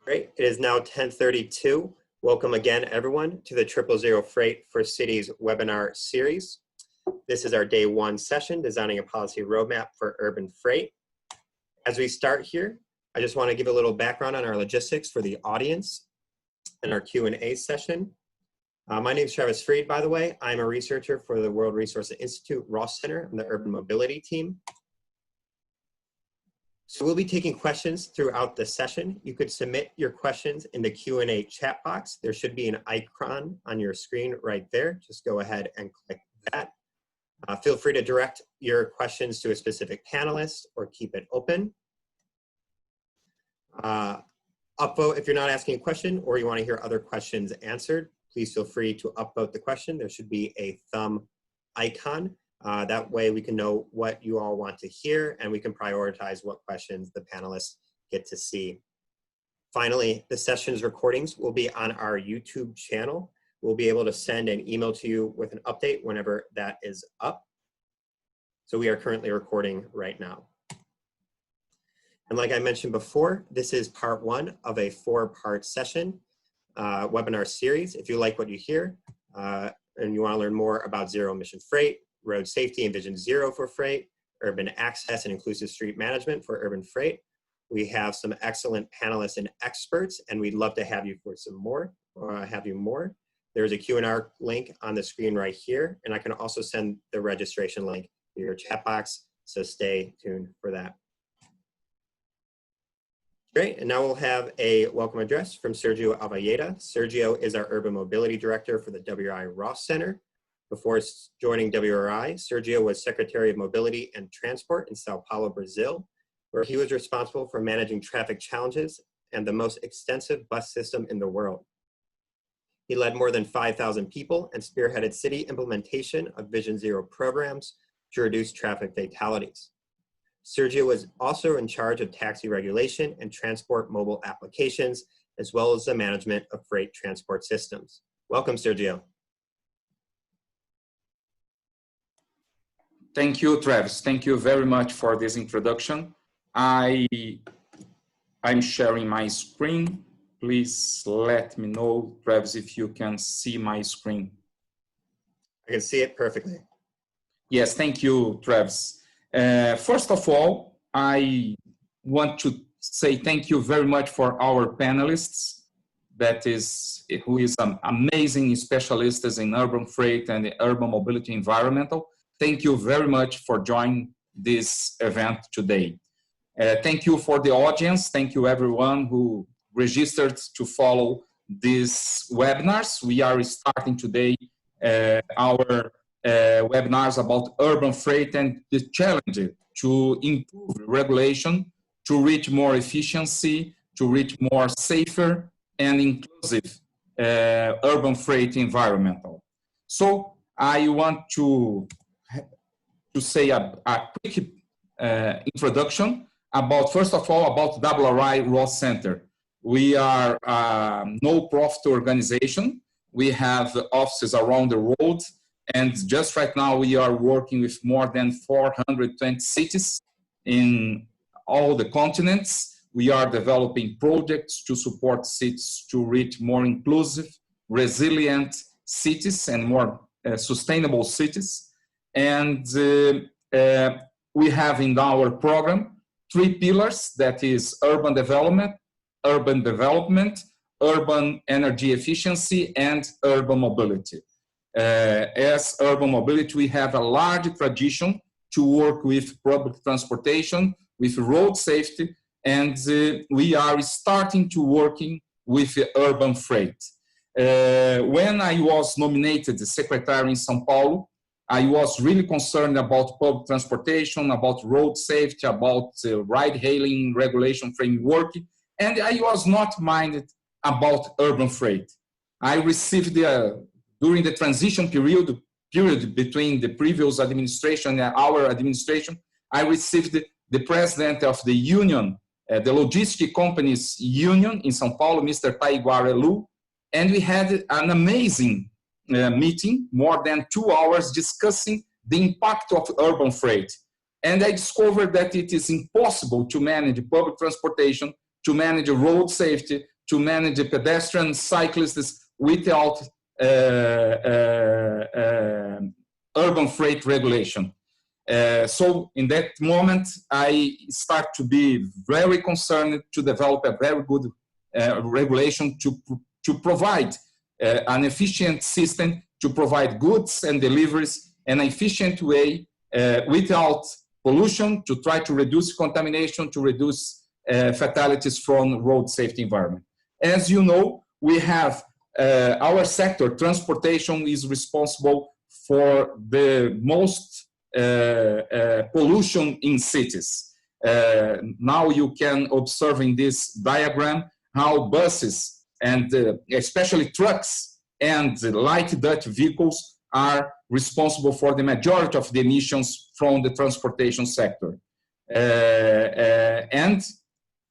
Great. It is now 10:32. Welcome again, everyone, to the 000 Freight for Cities webinar series. This is our day one session, designing a policy roadmap for urban freight. As we start here, I just want to give a little background on our logistics for the audience and our Q&A session. My name is Travis Freed, by the way. I'm a researcher for the World Resources Institute Ross Center on the Urban Mobility team. So we'll be taking questions throughout the session. You could submit your questions in the Q&A chat box. There should be an icon on your screen right there. Just go ahead and click that. Feel free to direct your questions to a specific panelist or keep it open. Upvote if you're not asking a question or you want to hear other questions answered. Please feel free to upvote the question. There should be a thumb icon. That way we can know what you all want to hear and we can prioritize what questions the panelists get to see. Finally, the session's recordings will be on our YouTube channel. We'll be able to send an email to you with an update whenever that is up. So we are currently recording right now. And like I mentioned before, this is part one of a 4-part session webinar series. If you like what you hear and you want to learn more about zero emission freight, road safety and vision zero for freight, urban access and inclusive street management for urban freight, we have some excellent panelists and experts, and we'd love to have you for some more, There's a Q&R link on the screen right here, and I can also send the registration link to your chat box, so stay tuned for that. Great, and now we'll have a welcome address from Sergio Albayeda. Sergio is our Urban Mobility Director for the WRI Ross Center. Before joining WRI, Sergio was Secretary of Mobility and Transport in Sao Paulo, Brazil, where he was responsible for managing traffic challenges and the most extensive bus system in the world. He led more than 5,000 people and spearheaded city implementation of Vision Zero programs to reduce traffic fatalities. Sergio was also in charge of taxi regulation and transport mobile applications, as well as the management of freight transport systems. Welcome, Sergio. Thank you, Travis. Thank you very much for this introduction. I'm sharing my screen. Please let me know, Travis, if you can see my screen. I can see it perfectly. Yes, thank you, Travis. First of all, I want to say thank you very much for our panelists, who is amazing specialists in urban freight and the urban mobility environmental. Thank you very much for joining this event today. Thank you for the audience. Thank you everyone who registered to follow these webinars. We are starting today our webinars about urban freight and the challenge to improve regulation, to reach more efficiency, to reach more safer and inclusive urban freight environmental. So I want to say a quick introduction about, first of all, about WRI Ross Center. We are a no-profit organization. We have offices around the world, and just right now we are working with more than 420 cities in all the continents. We are developing projects to support cities to reach more inclusive, resilient cities and more sustainable cities. And we have in our program 3 pillars, that is urban development, urban energy efficiency, and urban mobility. As urban mobility, we have a large tradition to work with public transportation, with road safety, and we are starting to working with urban freight. When I was nominated secretary in Sao Paulo, I was really concerned about public transportation, about road safety, about ride-hailing regulation framework, and I was not minded about urban freight. I received, during the transition period between the previous administration and our administration, I received the president of the union, the logistic companies union in Sao Paulo, Mr. Taiguara Lu, and we had an amazing meeting, more than 2 hours, discussing the impact of urban freight. And I discovered that it is impossible to manage public transportation, to manage road safety, to manage the pedestrians, cyclists without urban freight regulation. So in that moment, I start to be very concerned to develop a very good regulation to provide an efficient system to provide goods and deliveries in an efficient way without pollution, to try to reduce contamination, to reduce fatalities from road safety environment. As you know, we have our sector, transportation, is responsible for the most pollution in cities. Now you can observe in this diagram how buses and especially trucks and light duty vehicles are responsible for the majority of the emissions from the transportation sector. And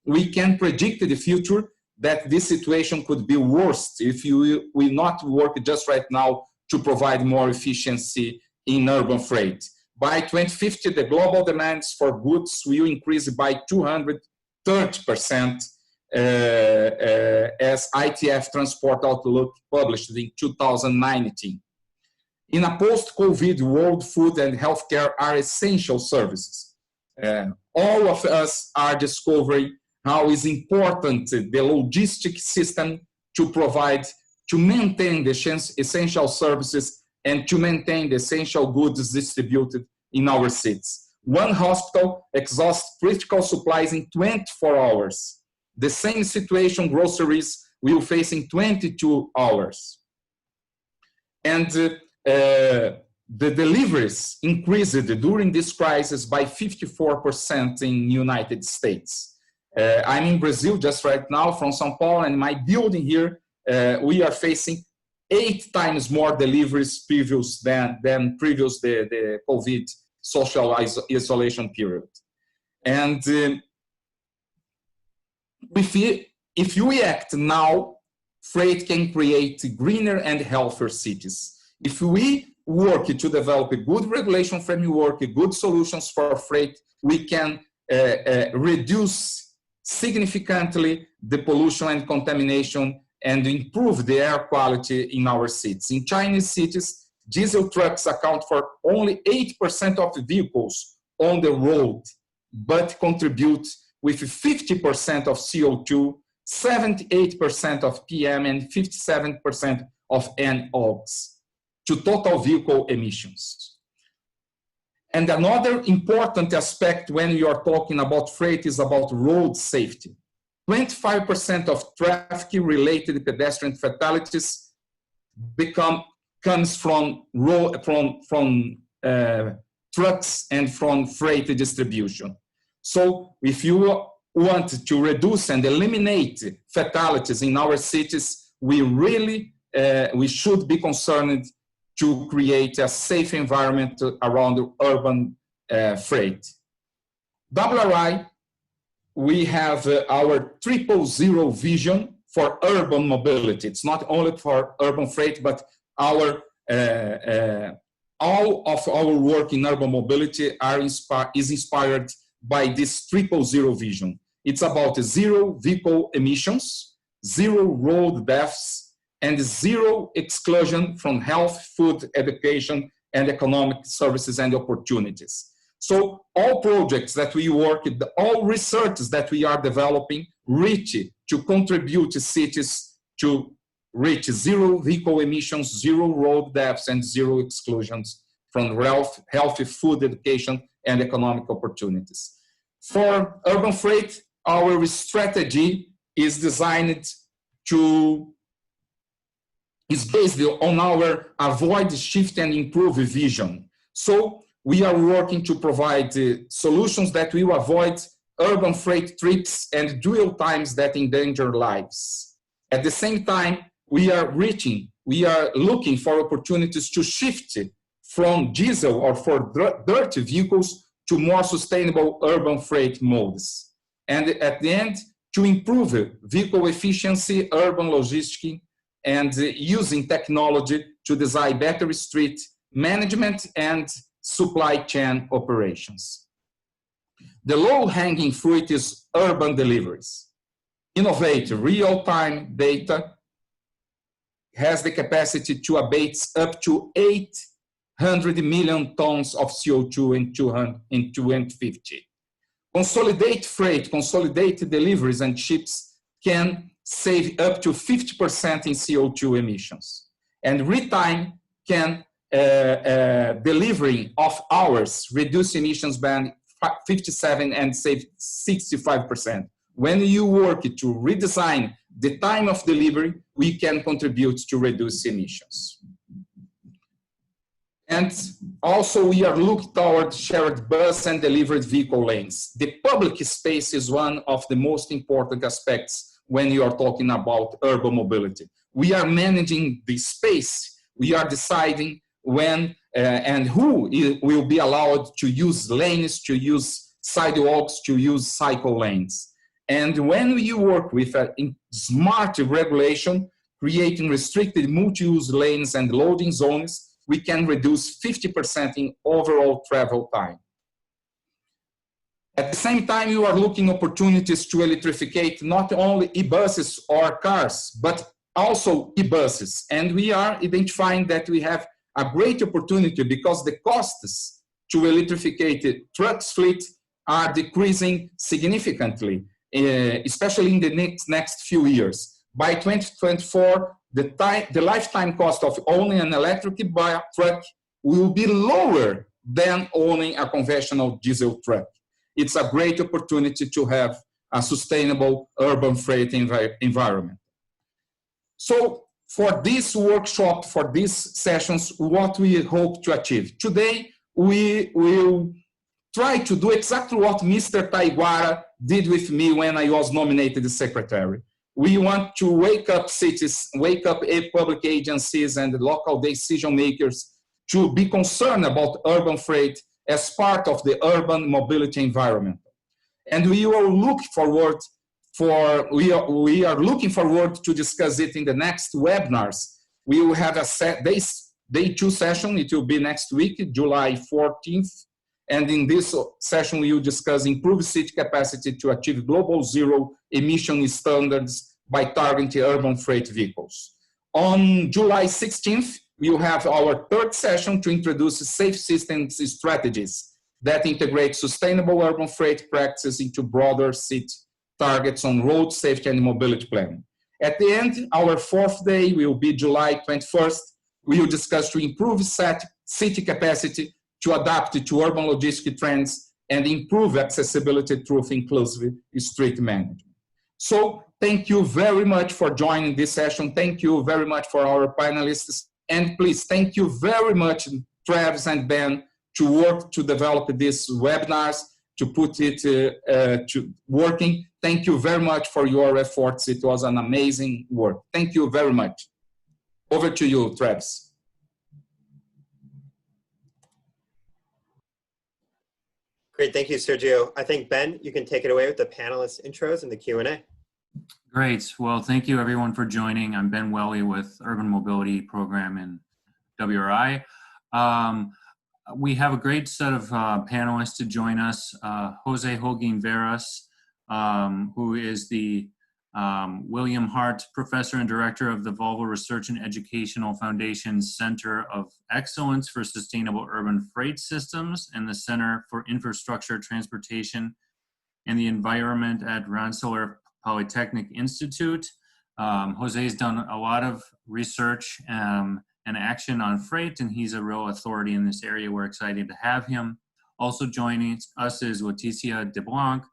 we can predict in the future that this situation could be worse if you will not work just right now to provide more efficiency in urban freight. By 2050, the global demands for goods will increase by 230%, as ITF Transport Outlook published in 2019. In a post-COVID world, food and healthcare are essential services. All of us are discovering how is important the logistic system to provide, to maintain the essential services and to maintain the essential goods distributed in our cities. One hospital exhausts critical supplies in 24 hours. The same situation groceries will face in 22 hours. And the deliveries increased during this crisis by 54% in United States. I'm in Brazil just right now from São Paulo, and my building here, we are facing 8 times more deliveries previous than previous the COVID social isolation period. And if we act now, freight can create greener and healthier cities. If we work to develop a good regulation framework, good solutions for freight, we can reduce significantly the pollution and contamination and improve the air quality in our cities. In Chinese cities, diesel trucks account for only 8% of the vehicles on the road, but contribute with 50% of CO2, 78% of PM, and 57% of NOx to total vehicle emissions. And another important aspect when you are talking about freight is about road safety. 25% of traffic-related pedestrian fatalities comes from trucks and from freight distribution. So if you want to reduce and eliminate fatalities in our cities, we should be concerned to create a safe environment around urban freight. WRI, we have our 000 vision for urban mobility. It's not only for urban freight, but all of our work in urban mobility is inspired by this 000 vision. It's about 0 vehicle emissions, 0 road deaths, and 0 exclusion from health, food, education, and economic services and opportunities. So all projects that we work, all research that we are developing, reach to contribute to cities to reach 0 vehicle emissions, 0 road deaths, and 0 exclusions from healthy food, education, and economic opportunities. For urban freight, our strategy is designed is based on our avoid, shift, and improve vision. So we are working to provide solutions that will avoid urban freight trips and dwell times that endanger lives. At the same time, we are looking for opportunities to shift from diesel or for dirty vehicles to more sustainable urban freight modes. And at the end, to improve vehicle efficiency, urban logistics, and using technology to design better street management and supply chain operations. The low-hanging fruit is urban deliveries. innovate real-time data, has the capacity to abate up to 800 million tons of CO2 in 2050. Consolidate freight, consolidate deliveries and ships can save up to 50% in CO2 emissions. And real-time can delivering of hours reduce emissions by 57 and save 65%. When you work to redesign the time of delivery, we can contribute to reduce emissions. And also we are looking toward shared bus and delivered vehicle lanes. The public space is one of the most important aspects when you are talking about urban mobility. We are managing the space. We are deciding when and who will be allowed to use lanes, to use sidewalks, to use cycle lanes. And when we work with a smart regulation, creating restricted multi-use lanes and loading zones, we can reduce 50% in overall travel time. At the same time, you are looking opportunities to electrificate not only e-buses or cars, but also e-buses. And we are identifying that we have a great opportunity because the costs to electrificate the trucks fleet are decreasing significantly, especially in the next few years. By 2024, the lifetime cost of owning an electric truck will be lower than owning a conventional diesel truck. It's a great opportunity to have a sustainable urban freight environment. So for this workshop, for these sessions, what we hope to achieve. Today, we will try to do exactly what Mr. Taiguara did with me when I was nominated as secretary. We want to wake up cities, wake up public agencies and local decision makers to be concerned about urban freight as part of the urban mobility environment. And we will look forward we are looking forward to discuss it in the next webinars. We will have a day 2 session. It will be next week, July 14th. And in this session, we will discuss improved city capacity to achieve global zero emission standards by targeting urban freight vehicles. On July 16th, we will have our 3rd session to introduce safe systems strategies that integrate sustainable urban freight practices into broader city targets on road safety and mobility planning. At the end, our 4th day will be July 21st. We will discuss to improve city capacity to adapt to urban logistic trends and improve accessibility through inclusive street management. So thank you very much for joining this session. Thank you very much for our panelists. And please, thank you very much, Travis and Ben, to work to develop these webinars, to put it to working. Thank you very much for your efforts. It was an amazing work. Thank you very much. Over to you, Travis. Great, thank you, Sergio. I think, Ben, you can take it away with the panelist intros and the Q&A. Great. Well, thank you everyone for joining. I'm Ben Welly with Urban Mobility Program in WRI. We have a great set of panelists to join us. Jose Holguin Veras, who is the William Hart Professor and Director of the Volvo Research and Educational Foundation's Center of Excellence for Sustainable Urban Freight Systems and the Center for Infrastructure, Transportation, and the Environment at Rensselaer Polytechnic Institute. Jose has done a lot of research and action on freight, and he's a real authority in this area. We're excited to have him. Also joining us is Leticia DeBlanc.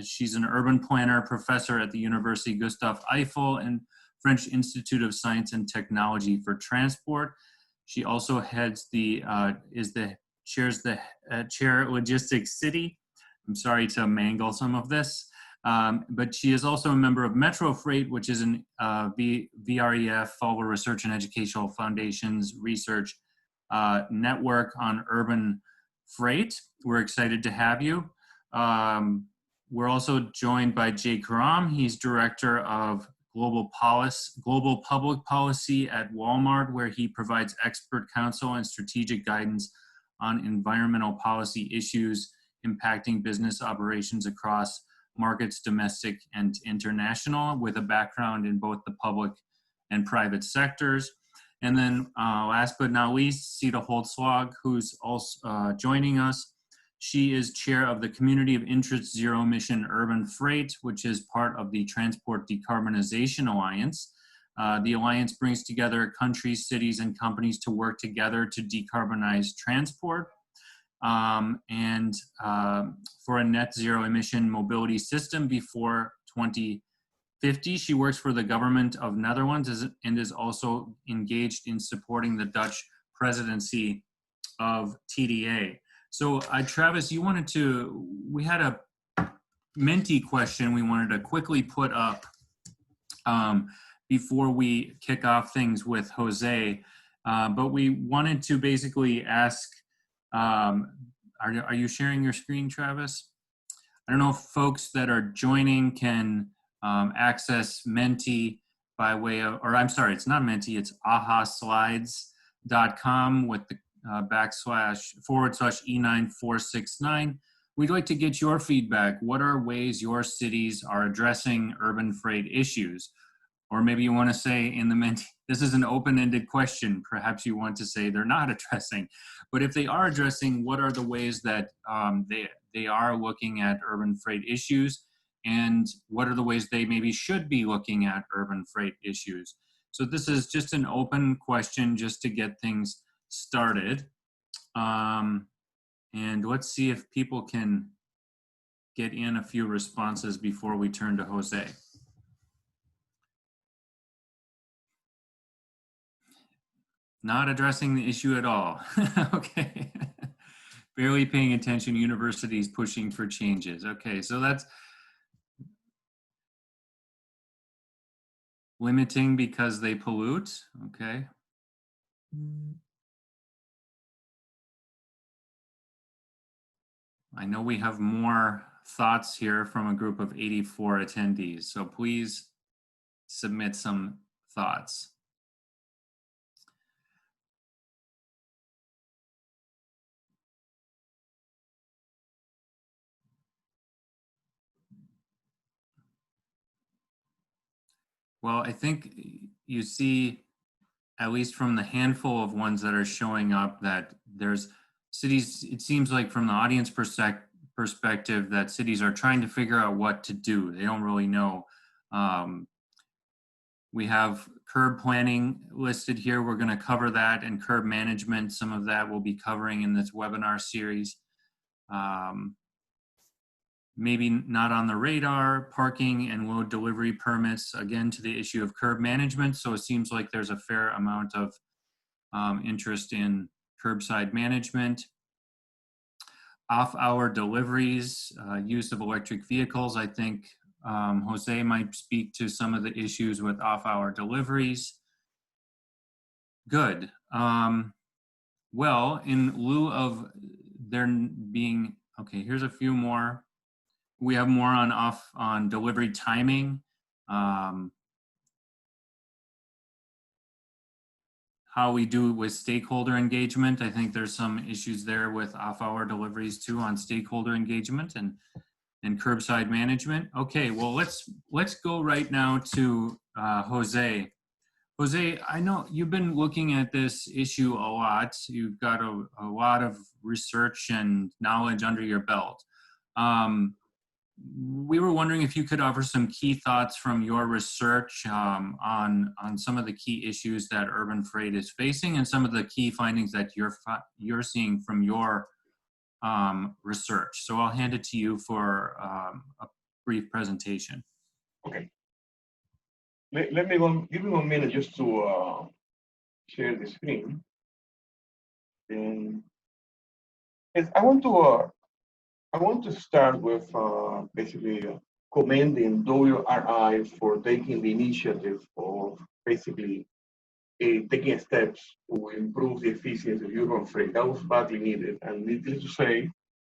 She's an urban planner, professor at the University Gustave Eiffel and French Institute of Science and Technology for Transport. She also heads chairs the chair Logistics City. I'm sorry to mangle some of this. But she is also a member of Metro Freight, which is an WRI'S, Volvo Research and Educational Foundation's research network on urban freight. We're excited to have you. We're also joined by Jay Karam. He's Director of Global Public Policy at Walmart, where he provides expert counsel and strategic guidance on environmental policy issues impacting business operations across markets, domestic and international, with a background in both the public and private sectors. And then last but not least, Sita Holtzlog, who's also joining us. She is chair of the Community of Interest Zero Emission Urban Freight, which is part of the Transport Decarbonization Alliance. The alliance brings together countries, cities, and companies to work together to decarbonize transport and for a net zero emission mobility system before 2050. She works for the government of Netherlands and is also engaged in supporting the Dutch presidency of TDA. So Travis, we had a Menti question we wanted to quickly put up before we kick off things with Jose, but we wanted to basically ask, are you sharing your screen, Travis? I don't know if folks that are joining can access Menti by way of, or I'm sorry, it's not Menti, it's ahaslides.com with the /E9469. We'd like to get your feedback. What are ways your cities are addressing urban freight issues? Or maybe you want to say in the Menti, this is an open-ended question. Perhaps you want to say they're not addressing. But if they are addressing, what are the ways that they are looking at urban freight issues? And what are the ways they maybe should be looking at urban freight issues? So this is just an open question just to get things started. And let's see if people can get in a few responses before we turn to Jose. Not addressing the issue at all. Okay. Barely paying attention, universities pushing for changes. Okay, so that's limiting because they pollute. Okay. I know we have more thoughts here from a group of 84 attendees, so please submit some thoughts. Well, I think you see, at least from the handful of ones that are showing up, that there's cities, it seems like from the audience perspective that cities are trying to figure out what to do. They don't really know. We have curb planning listed here. We're going to cover that, and curb management. Some of that we'll be covering in this webinar series. Maybe not on the radar, parking and load delivery permits, again, to the issue of curb management. So it seems like there's a fair amount of interest in curbside management. Off-hour deliveries, use of electric vehicles. I think Jose might speak to some of the issues with off-hour deliveries. Good. Well, in lieu of there being, okay, here's a few more. We have more on delivery timing. How we do with stakeholder engagement. I think there's some issues there with off-hour deliveries too on stakeholder engagement and curbside management. Okay, well let's go right now to Jose. Jose, I know you've been looking at this issue a lot. You've got a lot of research and knowledge under your belt. We were wondering if you could offer some key thoughts from your research on some of the key issues that urban freight is facing and some of the key findings that you're seeing from your research. So I'll hand it to you for a brief presentation. Okay. Let me give me 1 minute just to share the screen. And yes, I want to start with basically commending WRI for taking the initiative of basically taking steps to improve the efficiency of urban freight. That was badly needed, and needless to say,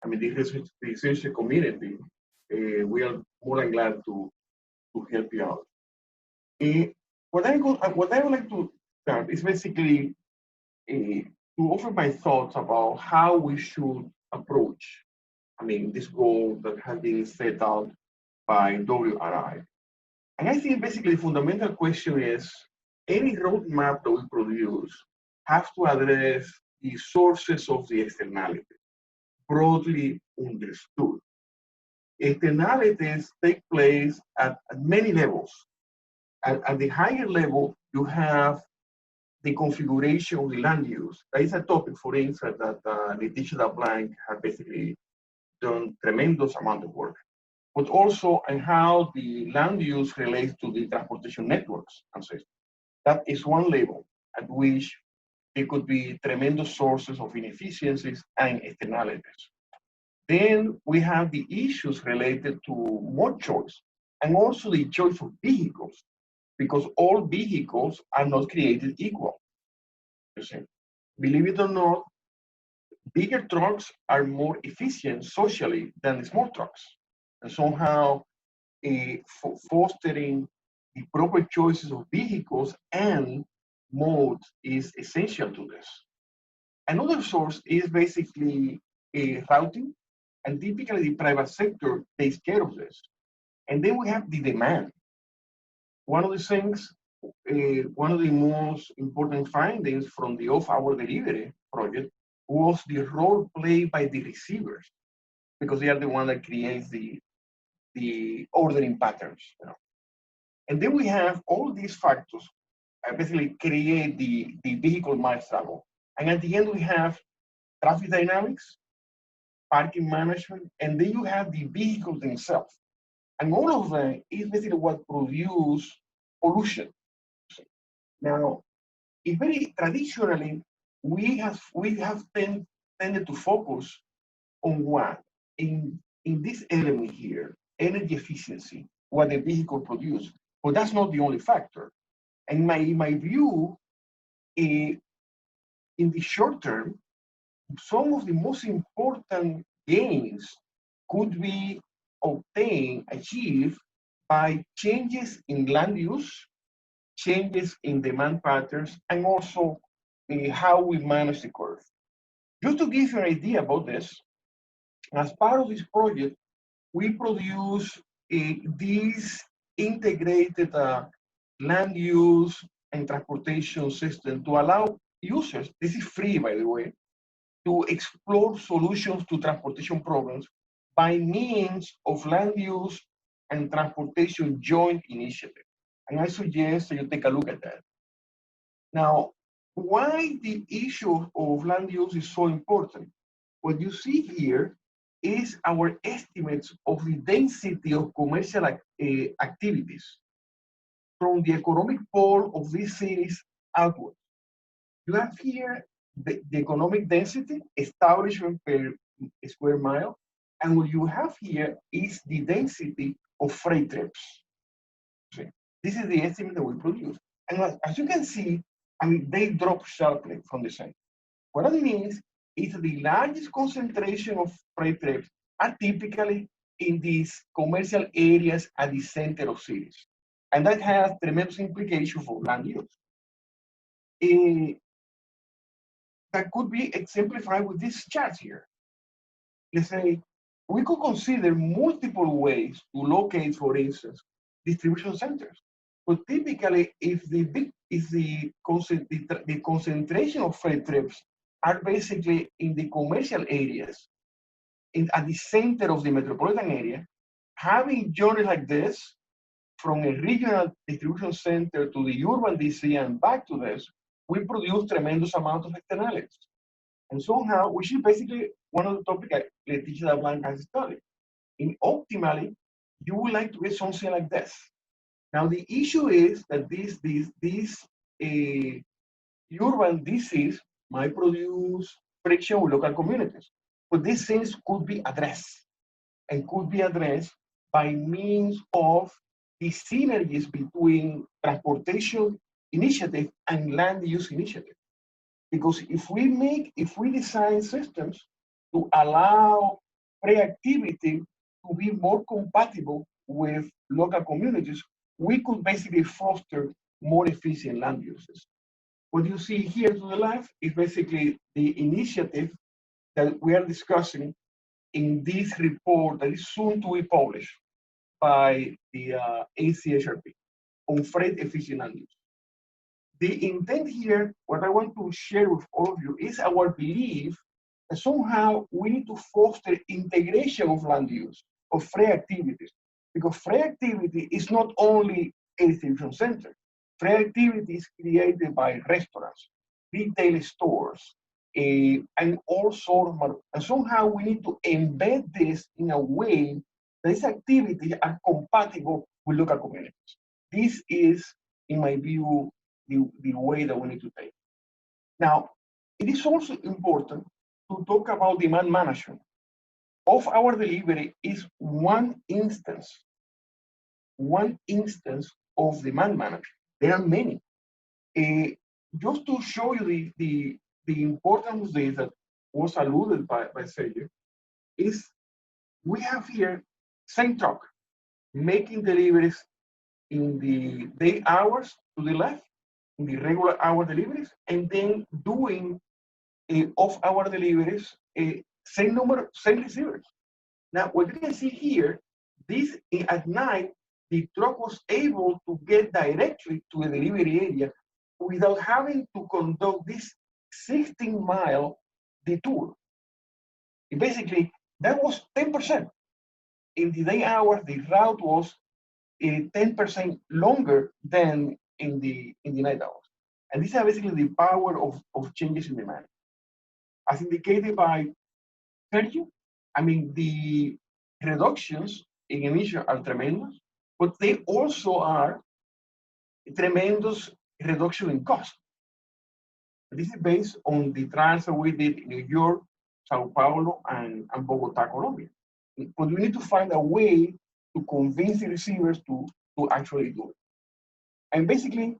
I mean, the research community, we are more than glad to help you out. What I would like to start is basically to offer my thoughts about how we should approach, I mean, this goal that has been set out by WRI. And I think basically the fundamental question is, any roadmap that we produce has to address the sources of the externality, broadly understood. Externalities take place at many levels. At the higher level, you have the configuration of the land use. That is a topic, for instance, that Leticia Blanc has basically done tremendous amount of work, but also on how the land use relates to the transportation networks and systems. That is one level at which there could be tremendous sources of inefficiencies and externalities. Then we have the issues related to more choice and also the choice of vehicles, because all vehicles are not created equal. You see, believe it or not, bigger trucks are more efficient socially than the small trucks. And somehow fostering the proper choices of vehicles and modes is essential to this. Another source is basically routing, and typically the private sector takes care of this. And then we have the demand. One of the things, one of the most important findings from the off-hour delivery project was the role played by the receivers, because they are the one that creates the ordering patterns. You know? And then we have all these factors basically create the vehicle miles travel. And at the end, we have traffic dynamics, parking management, and then you have the vehicles themselves. And all of them is basically what produce pollution. Now, it's very traditionally, we have tended to focus on what? In this element here, energy efficiency, what the vehicle produces. But that's not the only factor. And in my view, in the short term, some of the most important gains could be achieved by changes in land use, changes in demand patterns, and also how we manage the curve. Just to give you an idea about this, as part of this project, we produce this integrated land use and transportation system to allow users, this is free by the way, to explore solutions to transportation problems by means of land use and transportation joint initiative. And I suggest that you take a look at that. Now, why the issue of land use is so important? What you see here is our estimates of the density of commercial activities from the economic pole of these cities outwards. You have here the economic density, establishment per square mile, and what you have here is the density of freight trips. See, this is the estimate that we produce. And as you can see, I mean, they drop sharply from the center. What that means is the largest concentration of freight trips are typically in these commercial areas at the center of cities. And that has tremendous implications for land use. That could be exemplified with this chart here. Let's say we could consider multiple ways to locate, for instance, distribution centers. But typically, if the concentration of freight trips are basically in the commercial areas, at the center of the metropolitan area, having journeys like this from a regional distribution center to the urban DC and back to this, we produce tremendous amount of externalities. And somehow, which is basically one of the topics Leticia Blanc has studied. And optimally, you would like to get something like this. Now, the issue is that these urban DCs might produce friction with local communities, but these things could be addressed and could be addressed by means of the synergies between transportation initiative and land use initiative. Because if we design systems to allow reactivity to be more compatible with local communities, we could basically foster more efficient land uses. What you see here to the left is basically the initiative that we are discussing in this report that is soon to be published by the ACHRP on freight efficient land use. The intent here, what I want to share with all of you, is our belief that somehow we need to foster integration of land use, of freight activities, because freight activity is not only a distribution center. Freight activity is created by restaurants, retail stores, and all sorts of, and somehow we need to embed this in a way that these activities are compatible with local communities. This is, in my view, the way that we need to take. Now, it is also important to talk about demand management. Of our delivery is one instance of demand management. There are many. Just to show you the importance of this that was alluded by Sergio, is we have here same truck making deliveries in the day hours to the left, in the regular hour deliveries, and then doing off-hour deliveries, same number, same receivers. Now, what you can see here, this at night, the truck was able to get directly to the delivery area without having to conduct this 16-mile detour. And basically, that was 10%. In the day hours, the route was 10% longer than in the night hours. And these are basically the power of changes in demand. As indicated by Sergio, I mean, the reductions in emissions are tremendous, but they also are tremendous reduction in cost. This is based on the trials that we did in New York, Sao Paulo, and Bogota, Colombia. But we need to find a way to convince the receivers to actually do it. And basically,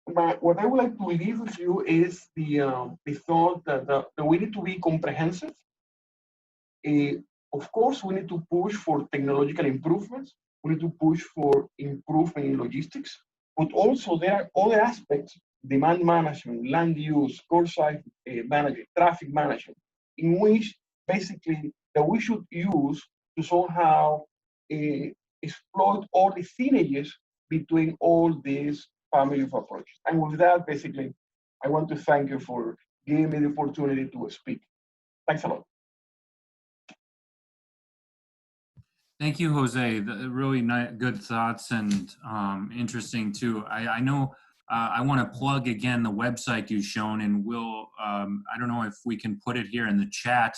what I would like to leave with you is the thought that we need to be comprehensive. Of course, we need to push for technological improvements. We need to push for improvement in logistics. But also there are other aspects, demand management, land use, core site management, traffic management, in which basically that we should use to somehow exploit all the synergies between all these family of approaches. And with that, basically, I want to thank you for giving me the opportunity to speak. Thanks a lot. Thank you, Jose. Really good thoughts and interesting too. I know I want to plug again the website you've shown, and we'll, I don't know if we can put it here in the chat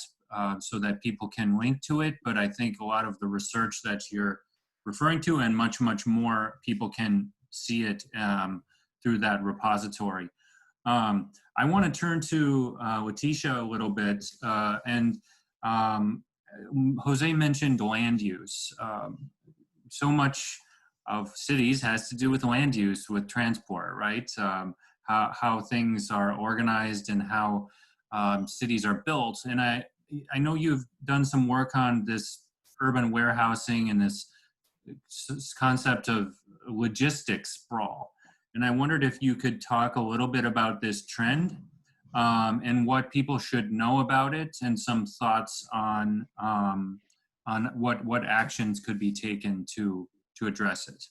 so that people can link to it, but I think a lot of the research that you're referring to and much, much more, people can see it through that repository. I want to turn to Leticia a little bit, and Jose mentioned land use. So much of cities has to do with land use, with transport, right? How things are organized and how cities are built. And I know you've done some work on this urban warehousing and this concept of logistics sprawl. And I wondered if you could talk a little bit about this trend and what people should know about it, and some thoughts on what actions could be taken to address it.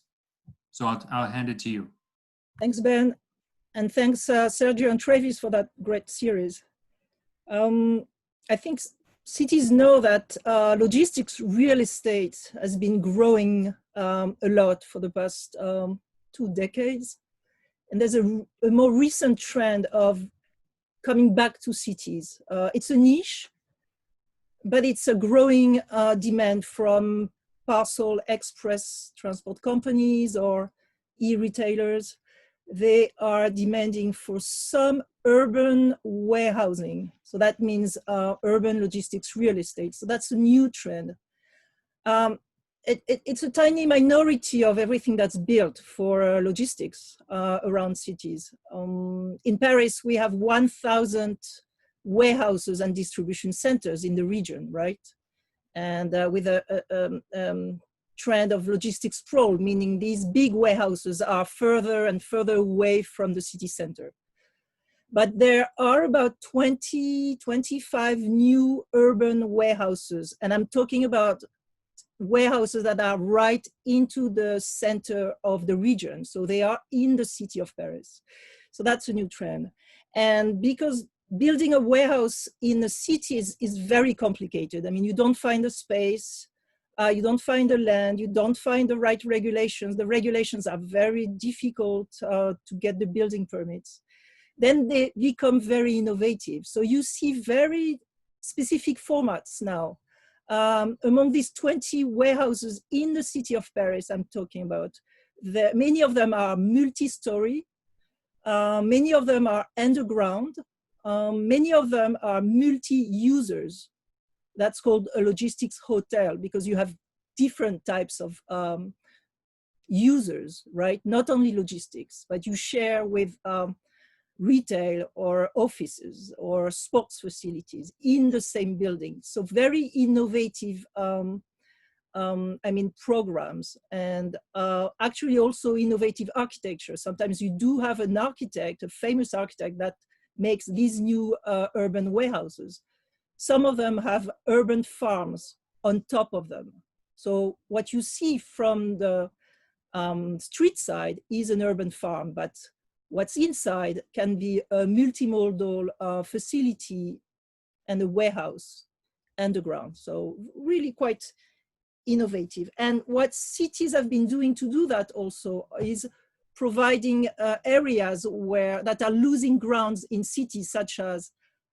So I'll hand it to you. Thanks, Ben. And thanks, Sergio and Travis, for that great series. I think cities know that logistics real estate has been growing a lot for the past 2 decades. And there's a more recent trend of coming back to cities. It's a niche, but it's a growing demand from parcel express transport companies or e-retailers. They are demanding for some urban warehousing. So that means urban logistics real estate. So that's a new trend. It's a tiny minority of everything that's built for logistics around cities. In Paris, we have 1,000 warehouses and distribution centers in the region, right? And with a trend of logistics sprawl, meaning these big warehouses are further and further away from the city center. But there are about 20, 25 new urban warehouses, and I'm talking about warehouses that are right into the center of the region. So they are in the city of Paris. So that's a new trend. And because building a warehouse in a city is very complicated. I mean, you don't find the space, you don't find the land, you don't find the right regulations. The regulations are very difficult to get the building permits. Then they become very innovative. So you see very specific formats now. Among these 20 warehouses in the city of Paris I'm talking about, many of them are multi-story, many of them are underground, many of them are multi-users. That's called a logistics hotel because you have different types of users, right? Not only logistics, but you share with retail or offices or sports facilities in the same building. So very innovative, programs, and actually also innovative architecture. Sometimes you do have an architect, a famous architect that makes these new urban warehouses. Some of them have urban farms on top of them. So what you see from the street side is an urban farm, but what's inside can be a multimodal facility and a warehouse underground. So really quite innovative. And what cities have been doing to do that also is providing areas that are losing grounds in cities, such as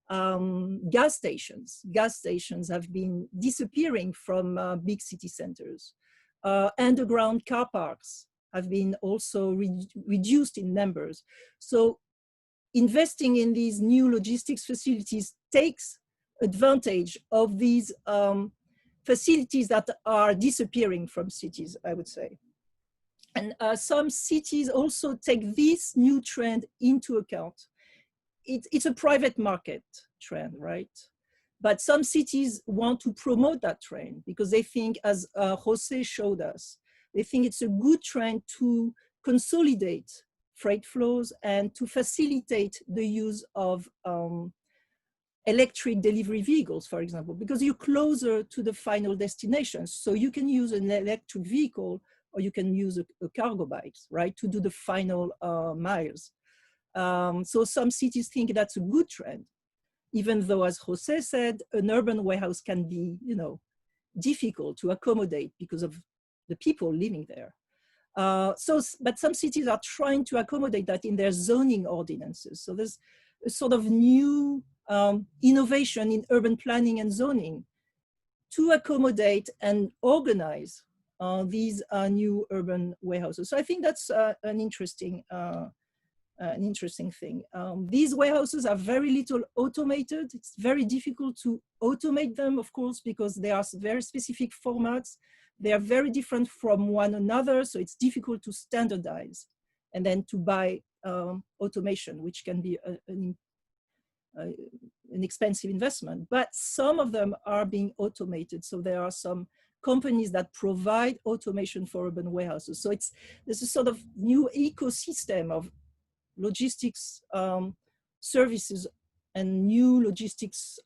gas stations. Gas stations have been disappearing from big city centers. Underground car parks have been also reduced in numbers. So investing in these new logistics facilities takes advantage of these facilities that are disappearing from cities, I would say. And some cities also take this new trend into account. It's a private market trend, right? But some cities want to promote that trend because they think, as Jose showed us, they think it's a good trend to consolidate freight flows and to facilitate the use of electric delivery vehicles, for example, because you're closer to the final destination. So you can use an electric vehicle or you can use a cargo bike, right, to do the final miles. So some cities think that's a good trend, even though, as Jose said, an urban warehouse can be, difficult to accommodate because of the people living there. But some cities are trying to accommodate that in their zoning ordinances. So there's a sort of new innovation in urban planning and zoning to accommodate and organize these new urban warehouses. So I think that's an interesting thing. These warehouses are very little automated. It's very difficult to automate them, of course, because they are very specific formats. They are very different from one another, so it's difficult to standardize and then to buy automation, which can be an expensive investment. But some of them are being automated. So there are some companies that provide automation for urban warehouses. So there's a sort of new ecosystem of logistics services and new logistics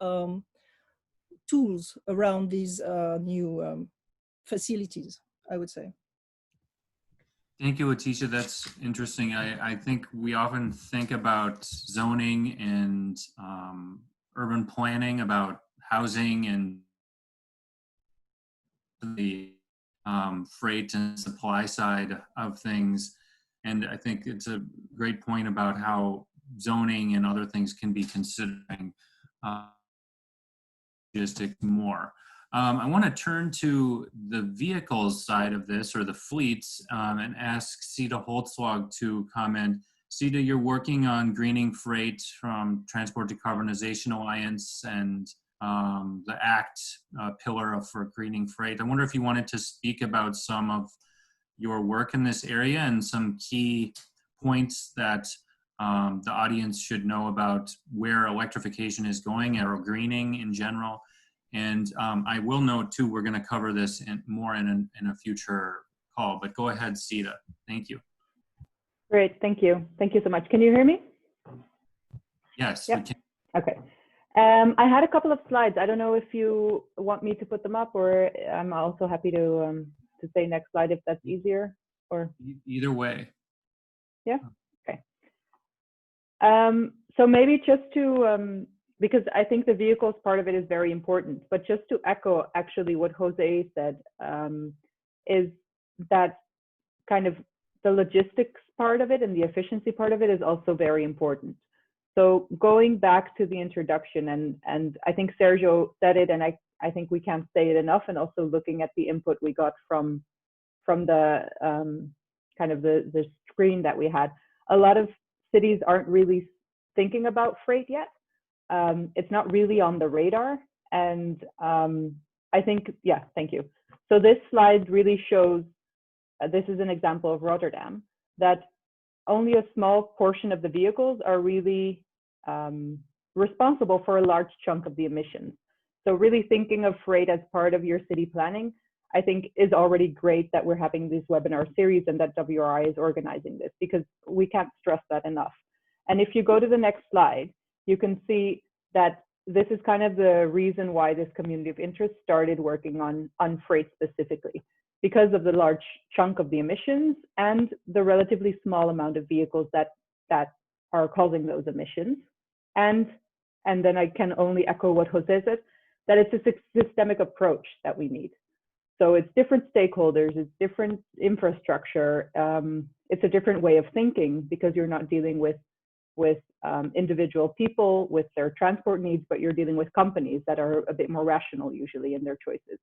tools around these new facilities, I would say. Thank you, Leticia. That's interesting. I think we often think about zoning and urban planning, about housing and the freight and supply side of things. And I think it's a great point about how zoning and other things can be considering logistics more. I want to turn to the vehicles side of this, or the fleets, and ask Sita Holtzlog to comment. Sita, you're working on greening freight from Transport Decarbonization Alliance and the ACT pillar for greening freight. I wonder if you wanted to speak about some of your work in this area and some key points that the audience should know about where electrification is going, or greening in general. And I will note too, we're going to cover this more in a future call, but go ahead, Sita. Thank you. Great, thank you. Thank you so much. Can you hear me? Yes, yep. We can. Okay. I had a couple of slides. I don't know if you want me to put them up, or I'm also happy to say next slide if that's easier. Or Either way. yeah, okay. So maybe just to because I think the vehicles part of it is very important, but just to echo actually what Jose said, is that kind of the logistics part of it and the efficiency part of it is also very important. So going back to the introduction, and I think Sergio said it, and I think we can't say it enough, and also looking at the input we got from the kind of the screen that we had, a lot of cities aren't really thinking about freight yet. It's not really on the radar, and I think, yeah, thank you. So this slide really shows, this is an example of Rotterdam, that only a small portion of the vehicles are really responsible for a large chunk of the emissions. So really thinking of freight as part of your city planning, I think is already great that we're having this webinar series and that WRI is organizing this, because we can't stress that enough. And if you go to the next slide, you can see that this is kind of the reason why this community of interest started working on freight specifically, because of the large chunk of the emissions and the relatively small amount of vehicles that are causing those emissions. And then I can only echo what Jose said, that it's a systemic approach that we need. So it's different stakeholders, it's different infrastructure, it's a different way of thinking, because you're not dealing with individual people with their transport needs, but you're dealing with companies that are a bit more rational usually in their choices.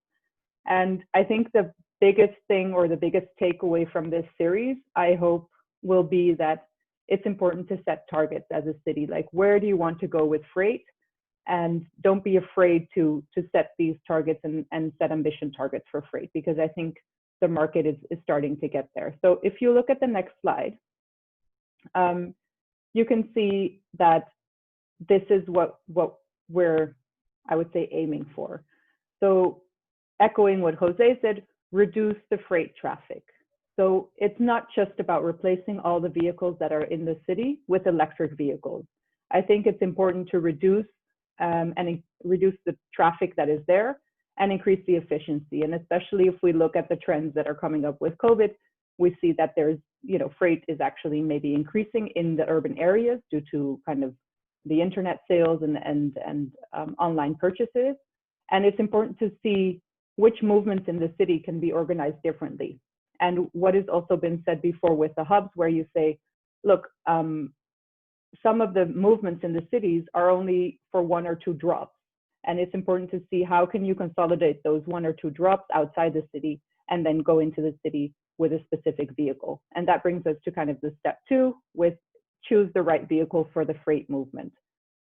And I think the biggest thing, or the biggest takeaway from this series, I hope, will be that it's important to set targets as a city. Like, where do you want to go with freight? And don't be afraid to set these targets and set ambition targets for freight, because I think the market is starting to get there. So if you look at the next slide, you can see that this is what we're, I would say, aiming for. So echoing what Jose said, reduce the freight traffic. So it's not just about replacing all the vehicles that are in the city with electric vehicles. I think it's important to reduce reduce the traffic that is there and increase the efficiency. And especially if we look at the trends that are coming up with COVID, we see that there's, freight is actually maybe increasing in the urban areas due to kind of the internet sales and online purchases. And it's important to see which movements in the city can be organized differently. And what has also been said before with the hubs, where you say, look, some of the movements in the cities are only for 1 or 2 drops. And it's important to see how can you consolidate those 1 or 2 drops outside the city and then go into the city with a specific vehicle. And that brings us to kind of the step 2 with choose the right vehicle for the freight movement,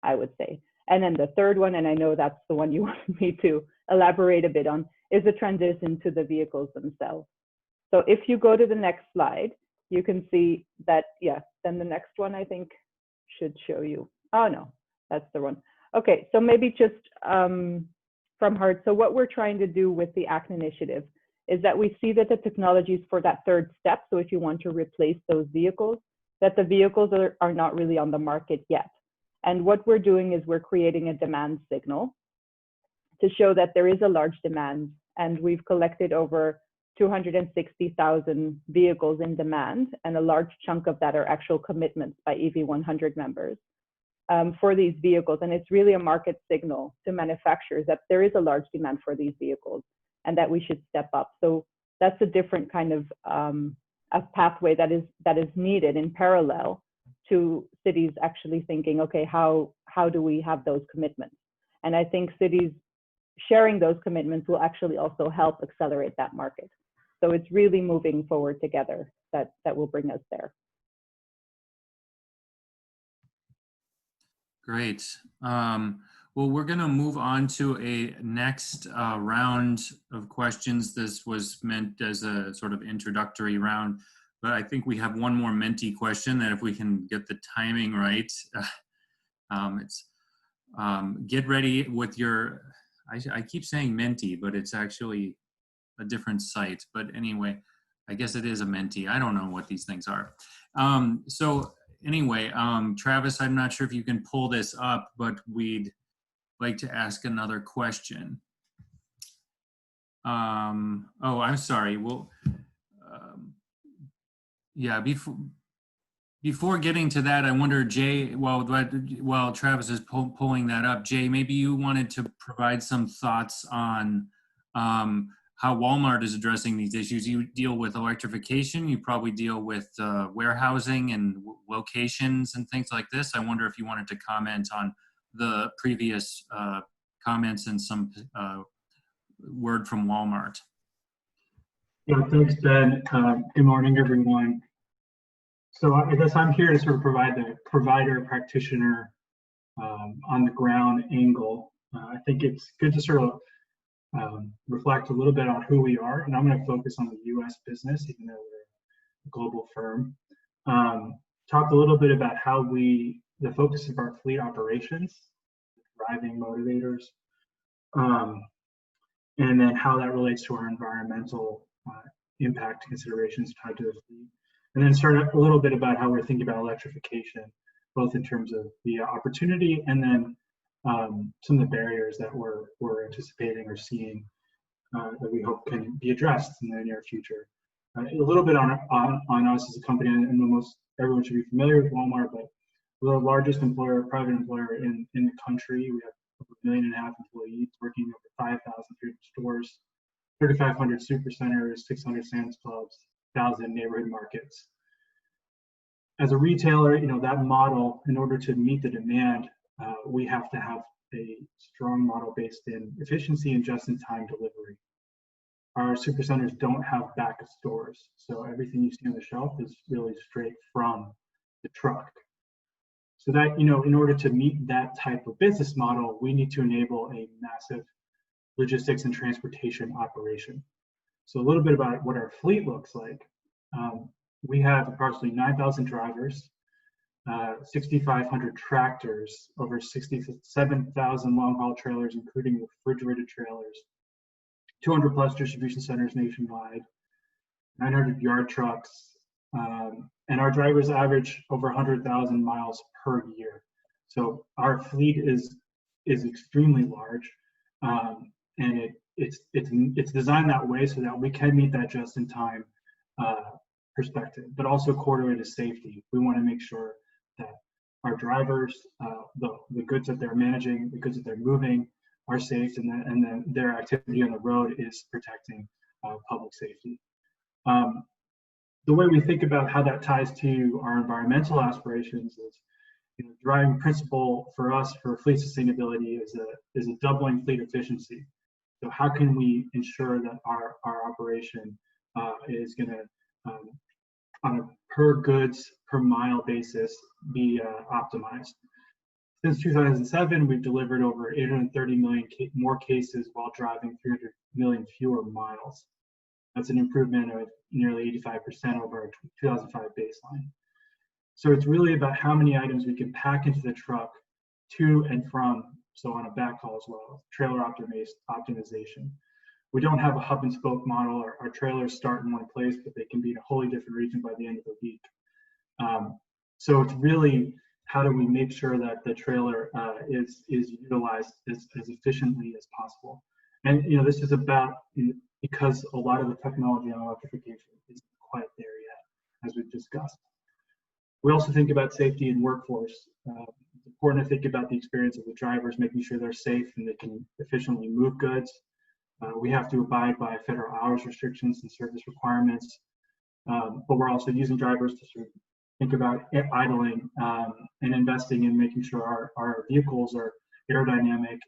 I would say. And then the third one, and I know that's the one you wanted me to elaborate a bit on, is the transition to the vehicles themselves. So if you go to the next slide, you can see that, yeah, then the next one I think should show you. Oh no, that's the one. Okay, so maybe just from heart. So what we're trying to do with the ACT initiative is that we see that the technologies for that third step, so if you want to replace those vehicles, that the vehicles are not really on the market yet. And what we're doing is we're creating a demand signal to show that there is a large demand, and we've collected over 260,000 vehicles in demand, and a large chunk of that are actual commitments by EV100 members for these vehicles. And it's really a market signal to manufacturers that there is a large demand for these vehicles and that we should step up. So that's a different kind of a pathway that is needed in parallel to cities actually thinking, okay, how do we have those commitments? And I think cities sharing those commitments will actually also help accelerate that market. So it's really moving forward together that will bring us there. Great. Well, we're going to move on to a next round of questions. This was meant as a sort of introductory round, but I think we have one more Menti question that if we can get the timing right, get ready with your, I keep saying Menti, but it's actually a different site. But anyway, I guess it is a Menti. I don't know what these things are. So anyway, Travis, I'm not sure if you can pull this up, but we'd like to ask another question. Oh, I'm sorry. Well, yeah, before getting to that, I wonder, Jay, while Travis is pulling that up, Jay, maybe you wanted to provide some thoughts on how Walmart is addressing these issues. You deal with electrification, you probably deal with warehousing and locations and things like this. I wonder if you wanted to comment on the previous comments and some word from Walmart. Yeah, thanks, Ben. Good morning, everyone. So I guess I'm here to sort of provide the provider practitioner on the ground angle. I think it's good to sort of reflect a little bit on who we are, and I'm going to focus on the U.S. business, even though we're a global firm. Talk a little bit about how the focus of our fleet operations, driving motivators, and then how that relates to our environmental impact considerations tied to the fleet. And then start a little bit about how we're thinking about electrification, both in terms of the opportunity and then some of the barriers that we're anticipating or seeing that we hope can be addressed in the near future. A little bit on us as a company, and almost everyone should be familiar with Walmart, but we're the largest employer, private employer in the country. We have over 1.5 million employees working over 5,000 stores, 3,500 super centers, 600 Sam's Clubs, 1,000 neighborhood markets. As a retailer, you know, that model, in order to meet the demand, we have to have a strong model based in efficiency and just-in-time delivery. Our super centers don't have back of stores, so everything you see on the shelf is really straight from the truck. So that, you know, in order to meet that type of business model, we need to enable a massive logistics and transportation operation. So a little bit about what our fleet looks like. We have approximately 9,000 drivers, 6,500 tractors, over 67,000 long-haul trailers, including refrigerated trailers, 200 plus distribution centers nationwide, 900 yard trucks, and our drivers average over 100,000 miles per year. So our fleet is extremely large, and it's designed that way so that we can meet that just-in-time perspective, but also correlate to safety. We want to make sure that our drivers, the goods that they're managing, the goods that they're moving, are safe, and then their activity on the road is protecting public safety. The way we think about how that ties to our environmental aspirations is, you know, driving principle for us for fleet sustainability is a doubling fleet efficiency. So how can we ensure that our operation is going to, on a per goods per mile basis, be optimized? Since 2007, we've delivered over 830 million more cases while driving 300 million fewer miles. That's an improvement of nearly 85% over our 2005 baseline. So it's really about how many items we can pack into the truck to and from, so on a backhaul as well, trailer optimization. We don't have a hub and spoke model. Our trailers start in one place, but they can be in a wholly different region by the end of the week. So it's really, how do we make sure that the trailer is utilized as efficiently as possible? And, you know, this is about, because a lot of the technology on electrification isn't quite there yet, as we've discussed. We also think about safety and workforce. It's important to think about the experience of the drivers, making sure they're safe and they can efficiently move goods. We have to abide by federal hours restrictions and service requirements, but we're also using drivers to sort of think about idling and investing in making sure our vehicles are aerodynamic,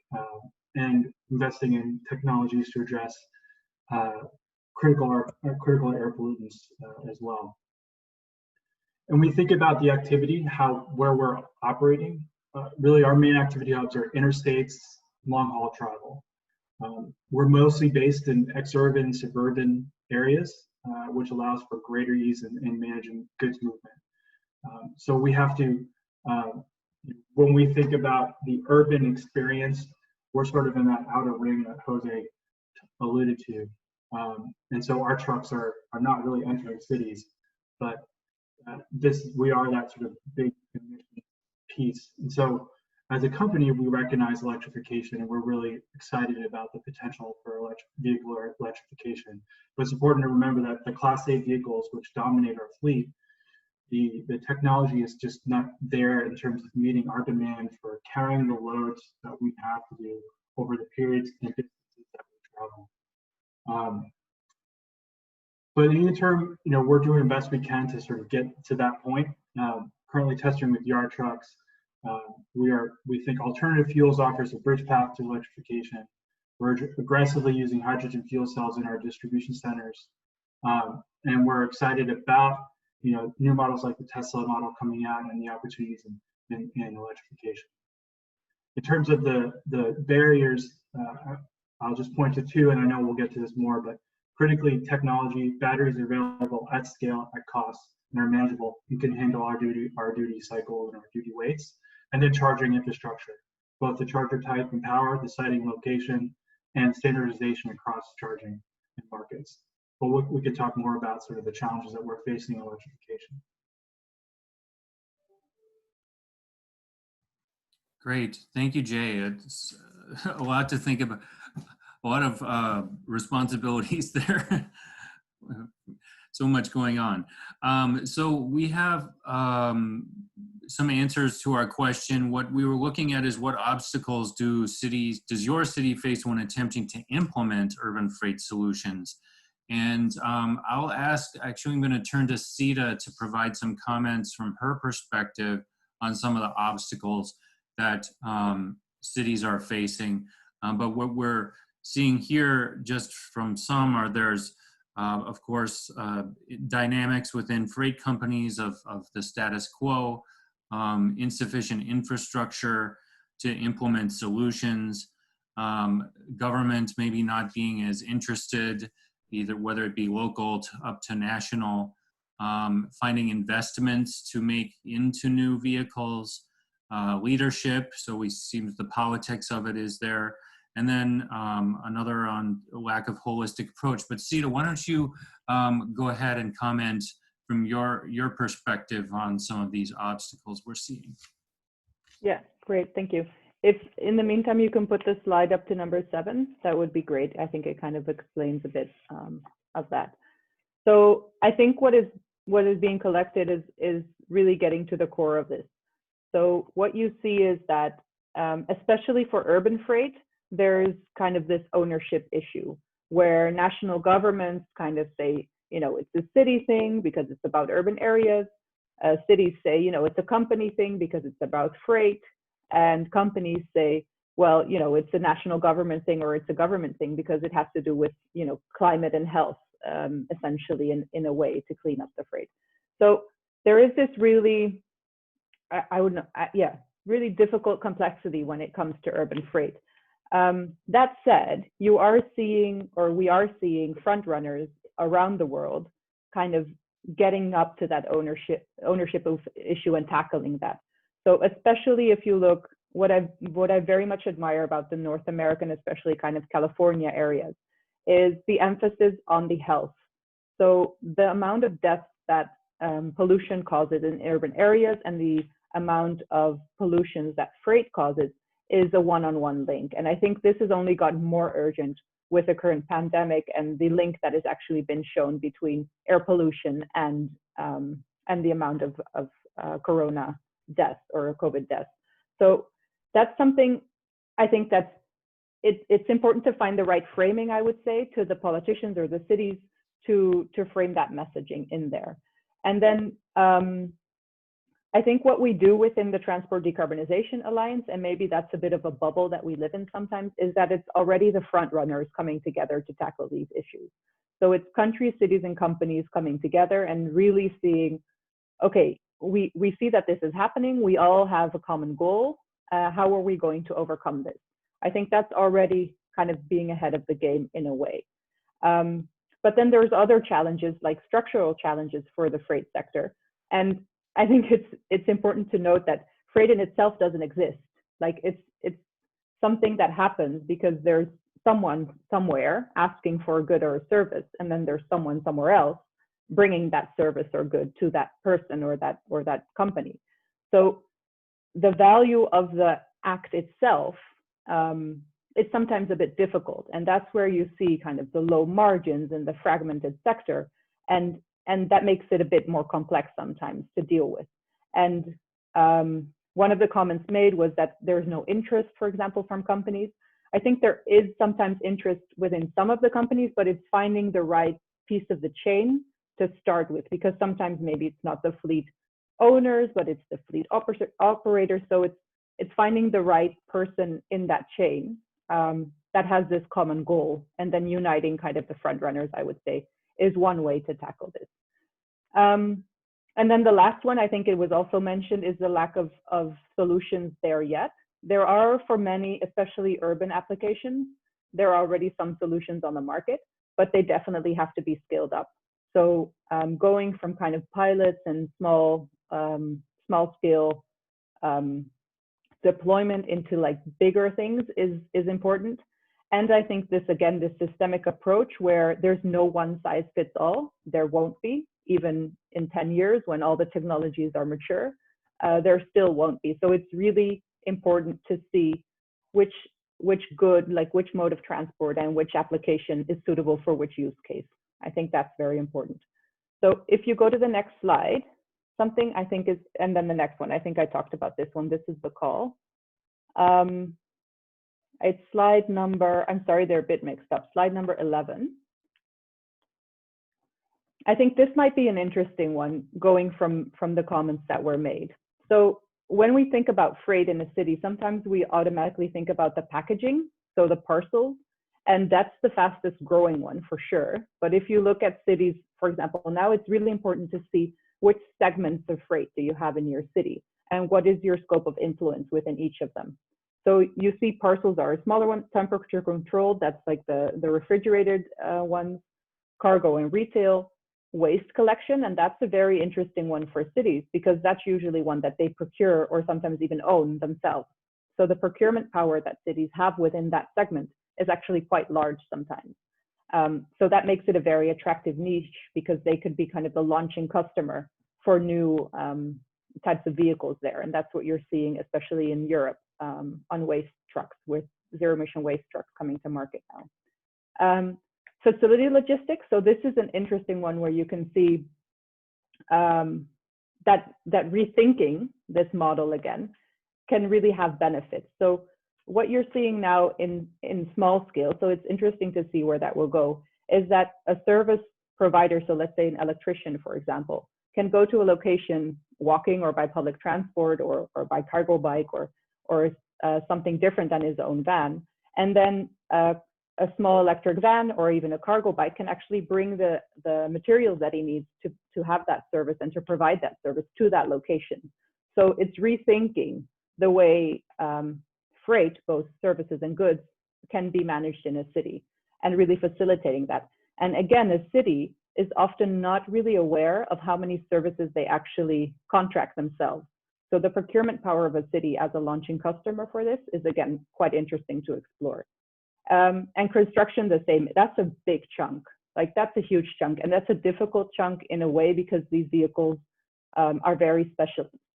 and investing in technologies to address critical air pollutants as well. And we think about the activity, where we're operating. Really, our main activity hubs are interstates, long-haul travel. We're mostly based in exurban, suburban areas, which allows for greater ease in managing goods movement. So we have to, when we think about the urban experience, we're sort of in that outer ring that Jose alluded to. And so our trucks are not really entering cities, but we are that sort of big piece. And so as a company, we recognize electrification and we're really excited about the potential for vehicle electrification. But it's important to remember that the Class 8 vehicles, which dominate our fleet, the technology is just not there in terms of meeting our demand for carrying the loads that we have to do over the periods and distances that we travel. But in the term, we're doing the best we can to sort of get to that point. Currently testing with yard trucks. We think alternative fuels offers a bridge path to electrification. We're aggressively using hydrogen fuel cells in our distribution centers. And we're excited about new models like the Tesla model coming out and the opportunities in electrification. In terms of the barriers, I'll just point to two, and I know we'll get to this more, but critically, technology, batteries are available at scale, at cost, and are manageable and can handle our duty cycle and our duty weights. And then charging infrastructure, both the charger type and power, the siting location, and standardization across charging markets. But we could talk more about sort of the challenges that we're facing in electrification. Great, thank you, Jay. It's a lot to think about, a lot of responsibilities there. So much going on. So we have some answers to our question. What we were looking at is what obstacles does your city face when attempting to implement urban freight solutions? And I'll ask, actually I'm gonna turn to Sita to provide some comments from her perspective on some of the obstacles that cities are facing. But what we're seeing here just from some are there's of course, dynamics within freight companies of the status quo, insufficient infrastructure to implement solutions, government maybe not being as interested, either whether it be local up to national, finding investments to make into new vehicles, leadership, so we see the politics of it is there. And then another on lack of holistic approach. But Sita, why don't you go ahead and comment from your perspective on some of these obstacles we're seeing. Yeah, great, thank you. If in the meantime you can put the slide up to number 7, that would be great. I think it kind of explains a bit of that. So I think what is being collected is really getting to the core of this. So what you see is that, especially for urban freight, there's kind of this ownership issue where national governments kind of say, it's a city thing because it's about urban areas. Cities say, it's a company thing because it's about freight. And companies say, well, it's a national government thing or it's a government thing because it has to do with, climate and health, essentially in a way to clean up the freight. So there is this really, really difficult complexity when it comes to urban freight. That said, we are seeing front runners around the world kind of getting up to that ownership of issue and tackling that. So especially if you look, what I very much admire about the North American, especially kind of California areas, is the emphasis on the health. So the amount of deaths that pollution causes in urban areas and the amount of pollutions that freight causes is a one-on-one link. And I think this has only gotten more urgent with the current pandemic and the link that has actually been shown between air pollution and the amount of corona deaths or COVID deaths. So that's something I think it's important to find the right framing, I would say, to the politicians or the cities to frame that messaging in there. And then I think what we do within the Transport Decarbonization Alliance, and maybe that's a bit of a bubble that we live in sometimes, is that it's already the front runners coming together to tackle these issues. So it's countries, cities, and companies coming together and really seeing, okay, we see that this is happening. We all have a common goal. How are we going to overcome this? I think that's already kind of being ahead of the game in a way. But then there's other challenges like structural challenges for the freight sector. And I think it's important to note that freight in itself doesn't exist. Like it's something that happens because there's someone somewhere asking for a good or a service, and then there's someone somewhere else bringing that service or good to that person or that company. So the value of the act itself is sometimes a bit difficult. And that's where you see kind of the low margins in the fragmented sector. And that makes it a bit more complex sometimes to deal with. And one of the comments made was that there's no interest, for example, from companies. I think there is sometimes interest within some of the companies, but it's finding the right piece of the chain to start with, because sometimes maybe it's not the fleet owners, but it's the fleet operators. So it's finding the right person in that chain that has this common goal, and then uniting kind of the front runners, I would say, is one way to tackle this. And then the last one, I think it was also mentioned, is the lack of solutions there yet. There are, for many, especially urban applications, there are already some solutions on the market, but they definitely have to be scaled up. So going from kind of pilots and small scale deployment into like bigger things is important. And I think this, again, this systemic approach where there's no one size fits all, there won't be, even in 10 years when all the technologies are mature, there still won't be. So it's really important to see which good, like which mode of transport and which application is suitable for which use case. I think that's very important. So if you go to the next slide, something I think is, and then the next one, I think I talked about this one, this is the call. It's slide number, I'm sorry, they're a bit mixed up, slide number 11. I think this might be an interesting one going from the comments that were made. So when we think about freight in a city, sometimes we automatically think about the packaging, so the parcels, and that's the fastest growing one for sure. But if you look at cities, for example, now it's really important to see which segments of freight do you have in your city and what is your scope of influence within each of them. So you see parcels are a smaller one, temperature controlled, that's like the refrigerated ones, cargo and retail, waste collection, and that's a very interesting one for cities because that's usually one that they procure or sometimes even own themselves. So the procurement power that cities have within that segment is actually quite large sometimes. So that makes it a very attractive niche because they could be kind of the launching customer for new types of vehicles there. And that's what you're seeing, especially in Europe, on waste trucks, with zero emission waste trucks coming to market now. Facility logistics. So this is an interesting one where you can see that rethinking this model again can really have benefits. So what you're seeing now in small scale, so it's interesting to see where that will go, is that a service provider, so let's say an electrician, for example, can go to a location walking or by public transport or by cargo bike or something different than his own van. And then a small electric van or even a cargo bike can actually bring the materials that he needs to have that service and to provide that service to that location. So it's rethinking the way freight, both services and goods, can be managed in a city and really facilitating that. And again, a city is often not really aware of how many services they actually contract themselves. So the procurement power of a city as a launching customer for this is, again, quite interesting to explore. And construction, the same. That's a big chunk. Like that's a huge chunk, and that's a difficult chunk in a way because these vehicles are very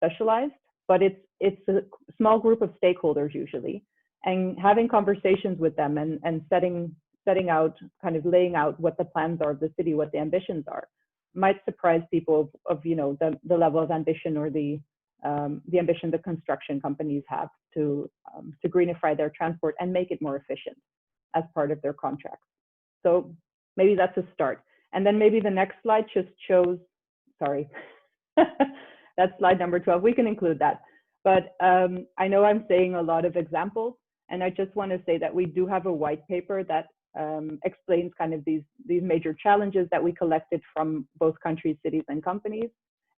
specialized. But it's a small group of stakeholders usually, and having conversations with them and setting out, kind of laying out what the plans are of the city, what the ambitions are, might surprise people of the level of ambition or the ambition the construction companies have to greenify their transport and make it more efficient as part of their contracts. So maybe that's a start. And then maybe the next slide just shows, sorry, that's slide number 12. We can include that. But I know I'm saying a lot of examples, and I just want to say that we do have a white paper that explains kind of these major challenges that we collected from both countries, cities, and companies,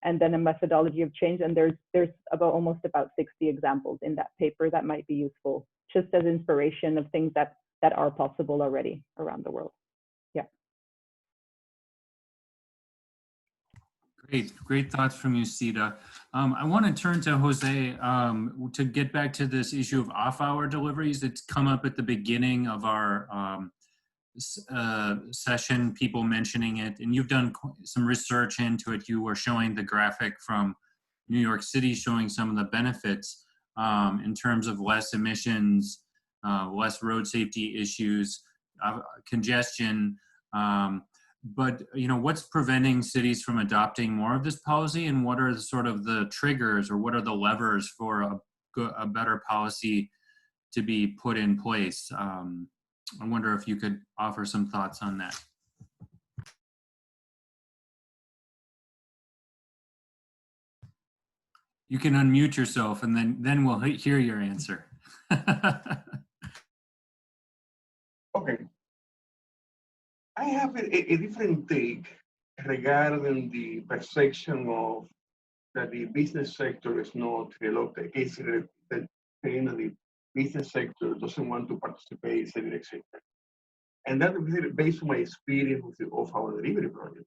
and then a methodology of change. And there's almost about 60 examples in that paper that might be useful, just as inspiration of things that are possible already around the world. Yeah. Great thoughts from you, Sita. I want to turn to Jose to get back to this issue of off-hour deliveries. It's come up at the beginning of our session, people mentioning it, and you've done some research into it. You were showing the graphic from New York City showing some of the benefits. in terms of less emissions, less road safety issues, congestion. But what's preventing cities from adopting more of this policy, and what are the sort of the triggers, or what are the levers for a better policy to be put in place? I wonder if you could offer some thoughts on that. You can unmute yourself, and then we'll hear your answer. Okay. I have a different take regarding the perception of that the business sector is not reluctant. That the business sector doesn't want to participate, etc. And that is based on my experience of our delivery project.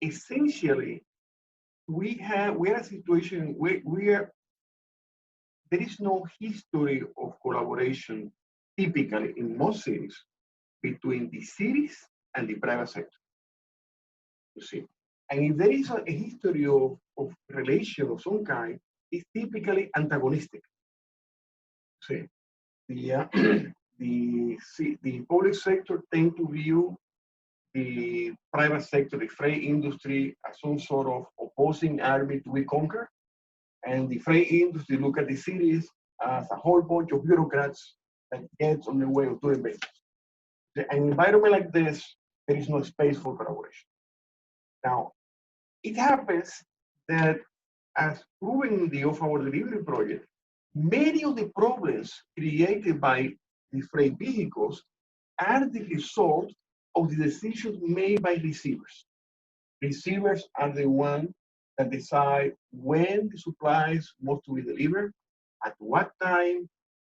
Essentially, we are in a situation where there is no history of collaboration typically in most cities between the cities and the private sector. You see, and if there is a history of relation of some kind, it's typically antagonistic. See, the public sector tend to view the private sector, the freight industry, as some sort of opposing army to be conquered, and the freight industry look at the cities as a whole bunch of bureaucrats that gets on the way of doing business. In an environment like this, there is no space for collaboration. Now, it happens that, as proven in the off-hour delivery project, many of the problems created by the freight vehicles are the result of the decisions made by receivers. Receivers are the ones that decide when the supplies must to be delivered, at what time,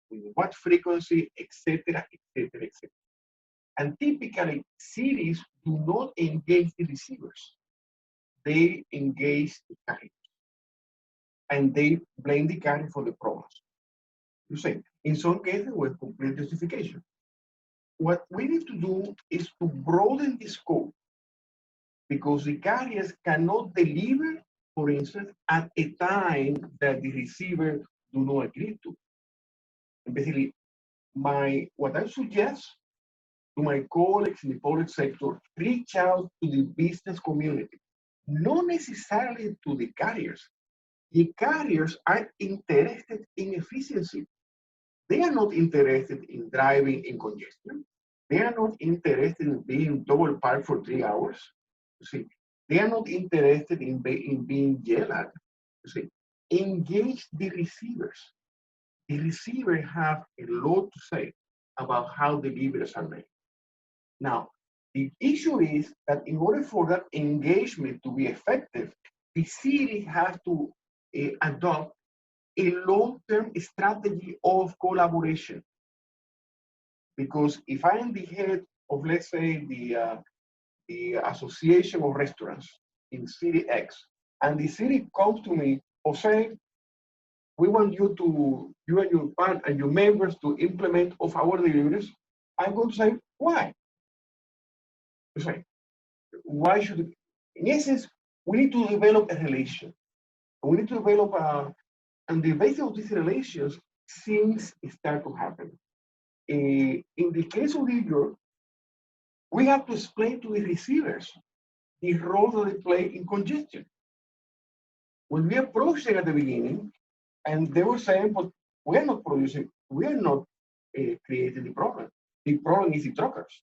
with what frequency, etc., etc., etc. And typically, cities do not engage the receivers. They engage the carriers. And they blame the carrier for the problems. You say, in some cases, with complete justification. What we need to do is to broaden the scope, because the carriers cannot deliver, for instance, at a time that the receiver do not agree to. And basically, what I suggest to my colleagues in the public sector, reach out to the business community, not necessarily to the carriers. The carriers are interested in efficiency. They are not interested in driving in congestion. They are not interested in being double parked for 3 hours. You see, they are not interested in being yelled at. You see, engage the receivers. The receivers have a lot to say about how deliveries are made. Now, the issue is that in order for that engagement to be effective, the city has to adopt a long-term strategy of collaboration. Because if I am the head of, let's say, the Association of Restaurants in City X, and the city comes to me, Jose, we want you and your partner and your members to implement off-hour deliveries, I'm going to say, why? You say, why should it? In essence, we need to develop a relation. We need to develop and the basis of these relations, things start to happen. In the case of New York, we have to explain to the receivers the role that they play in congestion. When we approached them at the beginning, and they were saying, but we're not producing, we're not creating the problem. The problem is the truckers.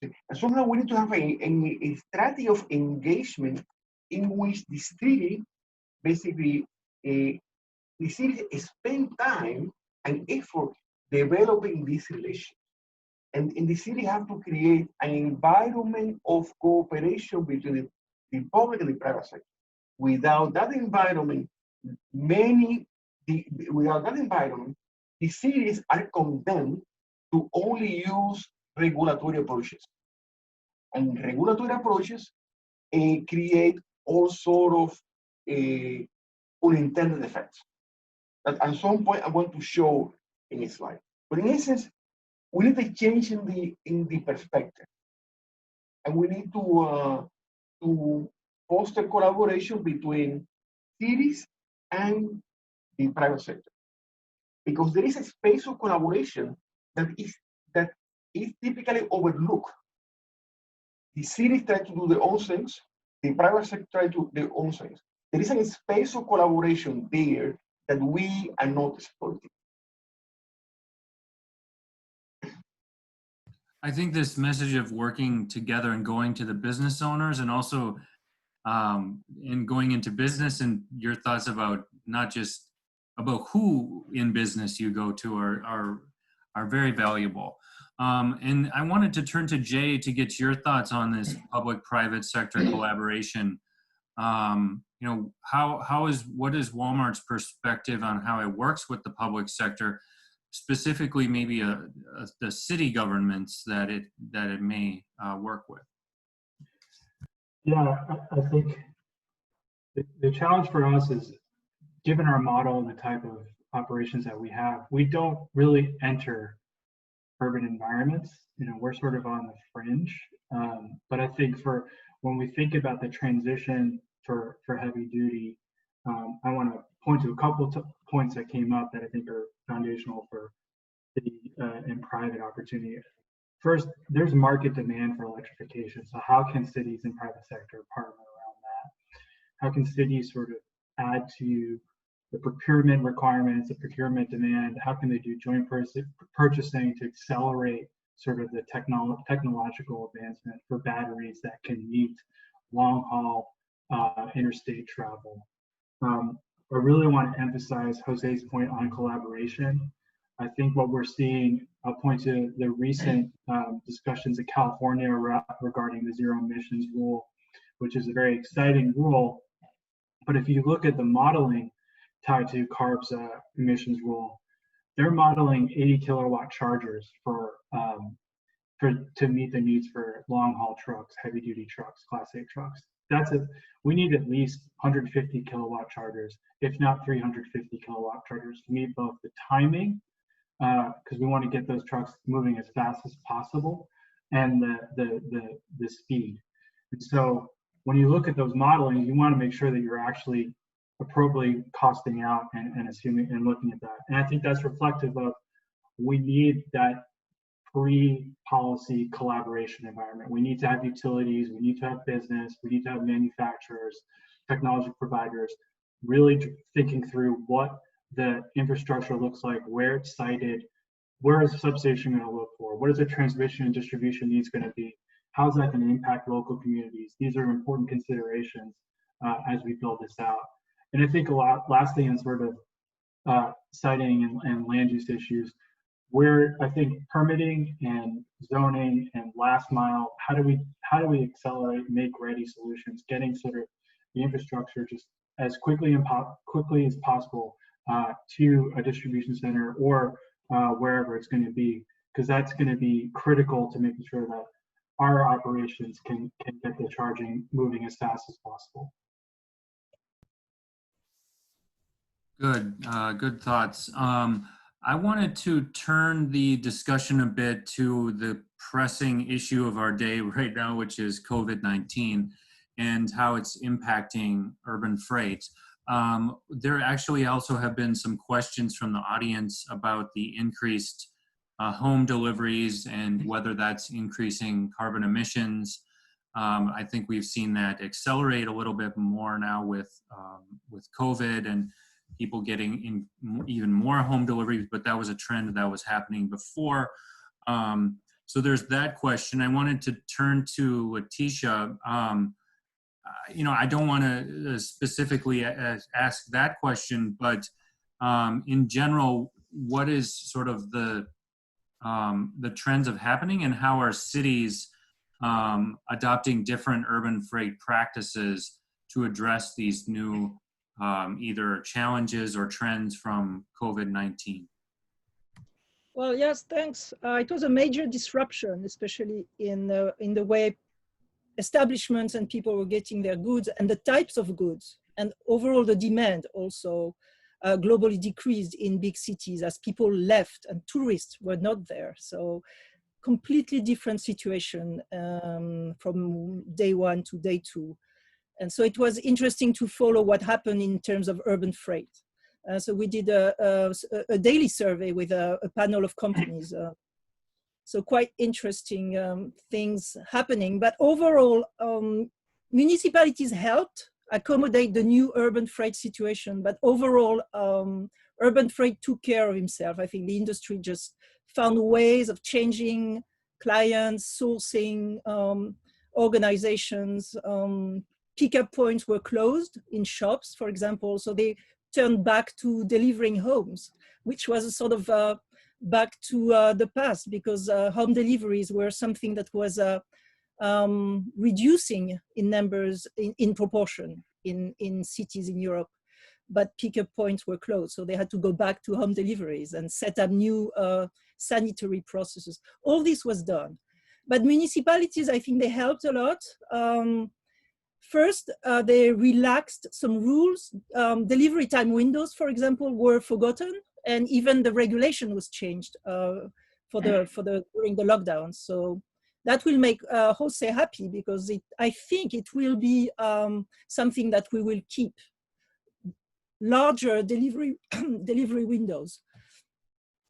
And somehow we need to have a strategy of engagement in which the city, basically, the city spend time and effort developing this relation. And in the city have to create an environment of cooperation between the public and the private sector. Without that environment, the cities are condemned to only use regulatory approaches. And regulatory approaches create all sort of unintended effects that at some point I want to show in a slide. But in essence, we need a change in the perspective, and we need to foster collaboration between cities and the private sector, because there is a space of collaboration that is typically overlooked. The cities try to do their own things, the private sector try to do their own things. There is a space of collaboration there that we are not exploiting. I think this message of working together and going to the business owners, and also in going into business, and your thoughts about not just about who in business you go to are very valuable. And I wanted to turn to Jay to get your thoughts on this public-private sector collaboration. You know, what is Walmart's perspective on how it works with the public sector, specifically maybe the city governments that it may work with? Yeah, I think the challenge for us is, given our model and the type of operations that we have, we don't really enter urban environments. You know, we're sort of on the fringe. But I think for when we think about the transition for heavy duty, I want to point to a couple of points that came up that I think are foundational for city and private opportunity. First, there's market demand for electrification. So how can cities and private sector partner around that? How can cities sort of add to the procurement requirements, the procurement demand? How can they do joint purchasing to accelerate sort of the technological advancement for batteries that can meet long haul interstate travel? I really want to emphasize Jose's point on collaboration. I think what we're seeing, I'll point to the recent discussions in California regarding the zero emissions rule, which is a very exciting rule. But if you look at the modeling tied to CARB's emissions rule, they're modeling 80 kilowatt chargers to meet the needs for long haul trucks, heavy duty trucks, Class 8 trucks. We need at least 150 kilowatt chargers, if not 350 kilowatt chargers, to meet both the timing, because we want to get those trucks moving as fast as possible, and the speed. And so when you look at those modeling, you want to make sure that you're actually appropriately costing out and assuming and looking at that. And I think that's reflective of, we need that pre-policy collaboration environment. We need to have utilities, we need to have business, we need to have manufacturers, technology providers, really thinking through what the infrastructure looks like, where it's sited, where is the substation going to look for, what is the transmission and distribution needs going to be, how's that going to impact local communities. These are important considerations as we build this out. And I think lastly, in sort of siting and land use issues, where I think permitting and zoning and last mile, how do we accelerate, make ready solutions, getting sort of the infrastructure just as quickly as possible to a distribution center or wherever it's going to be, because that's going to be critical to making sure that our operations can get the charging moving as fast as possible. Good thoughts. I wanted to turn the discussion a bit to the pressing issue of our day right now, which is COVID-19 and how it's impacting urban freight. There actually also have been some questions from the audience about the increased home deliveries and whether that's increasing carbon emissions. I think we've seen that accelerate a little bit more now with COVID and people getting in even more home deliveries, but that was a trend that was happening before. So there's that question. I wanted to turn to Leticia. You know, I don't want to specifically ask that question, but in general, what is sort of the trends of happening, and how are cities adopting different urban freight practices to address these new either challenges or trends from COVID-19? Well, yes, thanks. It was a major disruption, especially in the way establishments and people were getting their goods and the types of goods, and overall the demand also globally decreased in big cities as people left and tourists were not there. So completely different situation from day one to day two. And so it was interesting to follow what happened in terms of urban freight. So we did a daily survey with a panel of companies. So quite interesting things happening. But overall, municipalities helped accommodate the new urban freight situation. But overall, urban freight took care of himself. I think the industry just found ways of changing clients, sourcing, organizations. Pickup points were closed in shops, for example. So they turned back to delivering homes, which was a sort of back to the past, because home deliveries were something that was reducing in numbers, in proportion in cities in Europe. But pickup points were closed, so they had to go back to home deliveries and set up new sanitary processes. All this was done. But municipalities, I think they helped a lot. First, they relaxed some rules. Delivery time windows, for example, were forgotten, and even the regulation was changed during the lockdown. So that will make Jose happy, because I think it will be something that we will keep. Larger delivery windows.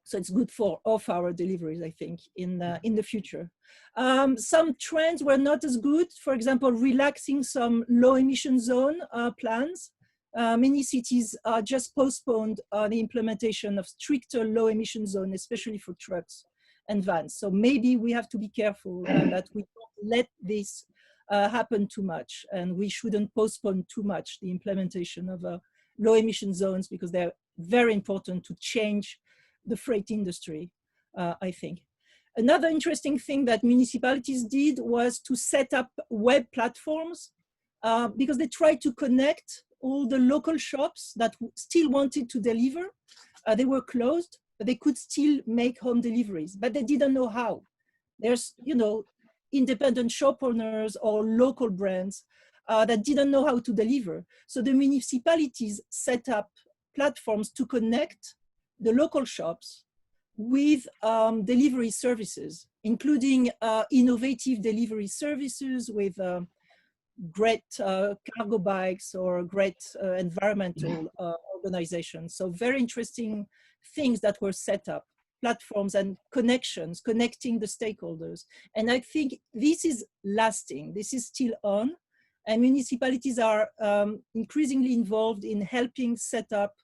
So it's good for off-hour deliveries, I think, in the future. Some trends were not as good. For example, relaxing some low-emission zone plans. Many cities just postponed the implementation of stricter low-emission zone, especially for trucks and vans. So maybe we have to be careful that we don't let this happen too much, and we shouldn't postpone too much the implementation of low emission zones, because they're very important to change the freight industry, I think. Another interesting thing that municipalities did was to set up web platforms, because they tried to connect all the local shops that still wanted to deliver. They were closed, but they could still make home deliveries, but they didn't know how. There's, independent shop owners or local brands that didn't know how to deliver. So the municipalities set up platforms to connect the local shops with delivery services, including innovative delivery services with great cargo bikes or great environmental organizations. So very interesting things that were set up, platforms and connections, connecting the stakeholders. And I think this is lasting, this is still on. And municipalities are increasingly involved in helping set up,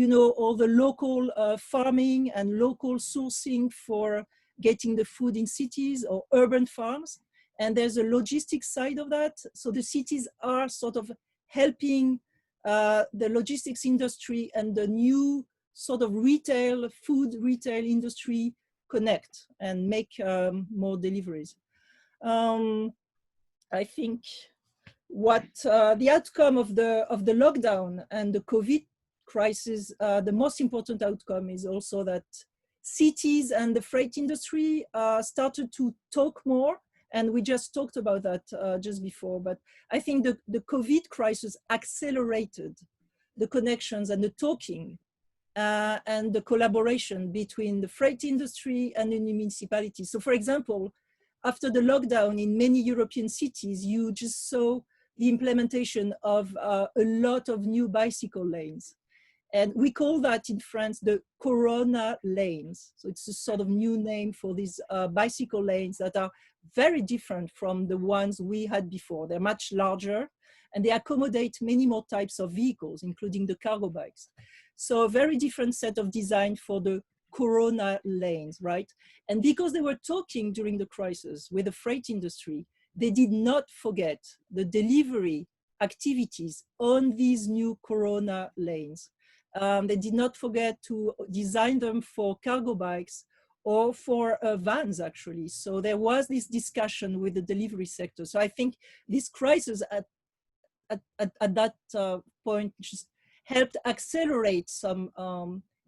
all the local farming and local sourcing for getting the food in cities or urban farms. And there's a logistics side of that. So the cities are sort of helping the logistics industry and the new sort of food retail industry connect and make more deliveries. I think what the outcome of the lockdown and the COVID crisis, the most important outcome is also that cities and the freight industry started to talk more. And we just talked about that just before, but I think the COVID crisis accelerated the connections and the talking and the collaboration between the freight industry and the municipalities. So for example, after the lockdown in many European cities, you just saw the implementation of a lot of new bicycle lanes. And we call that in France the Corona lanes. So it's a sort of new name for these bicycle lanes that are very different from the ones we had before. They're much larger and they accommodate many more types of vehicles, including the cargo bikes. So a very different set of design for the Corona lanes, right? And because they were talking during the crisis with the freight industry, they did not forget the delivery activities on these new Corona lanes. They did not forget to design them for cargo bikes or for vans, actually. So there was this discussion with the delivery sector. So I think this crisis at that point just helped accelerate some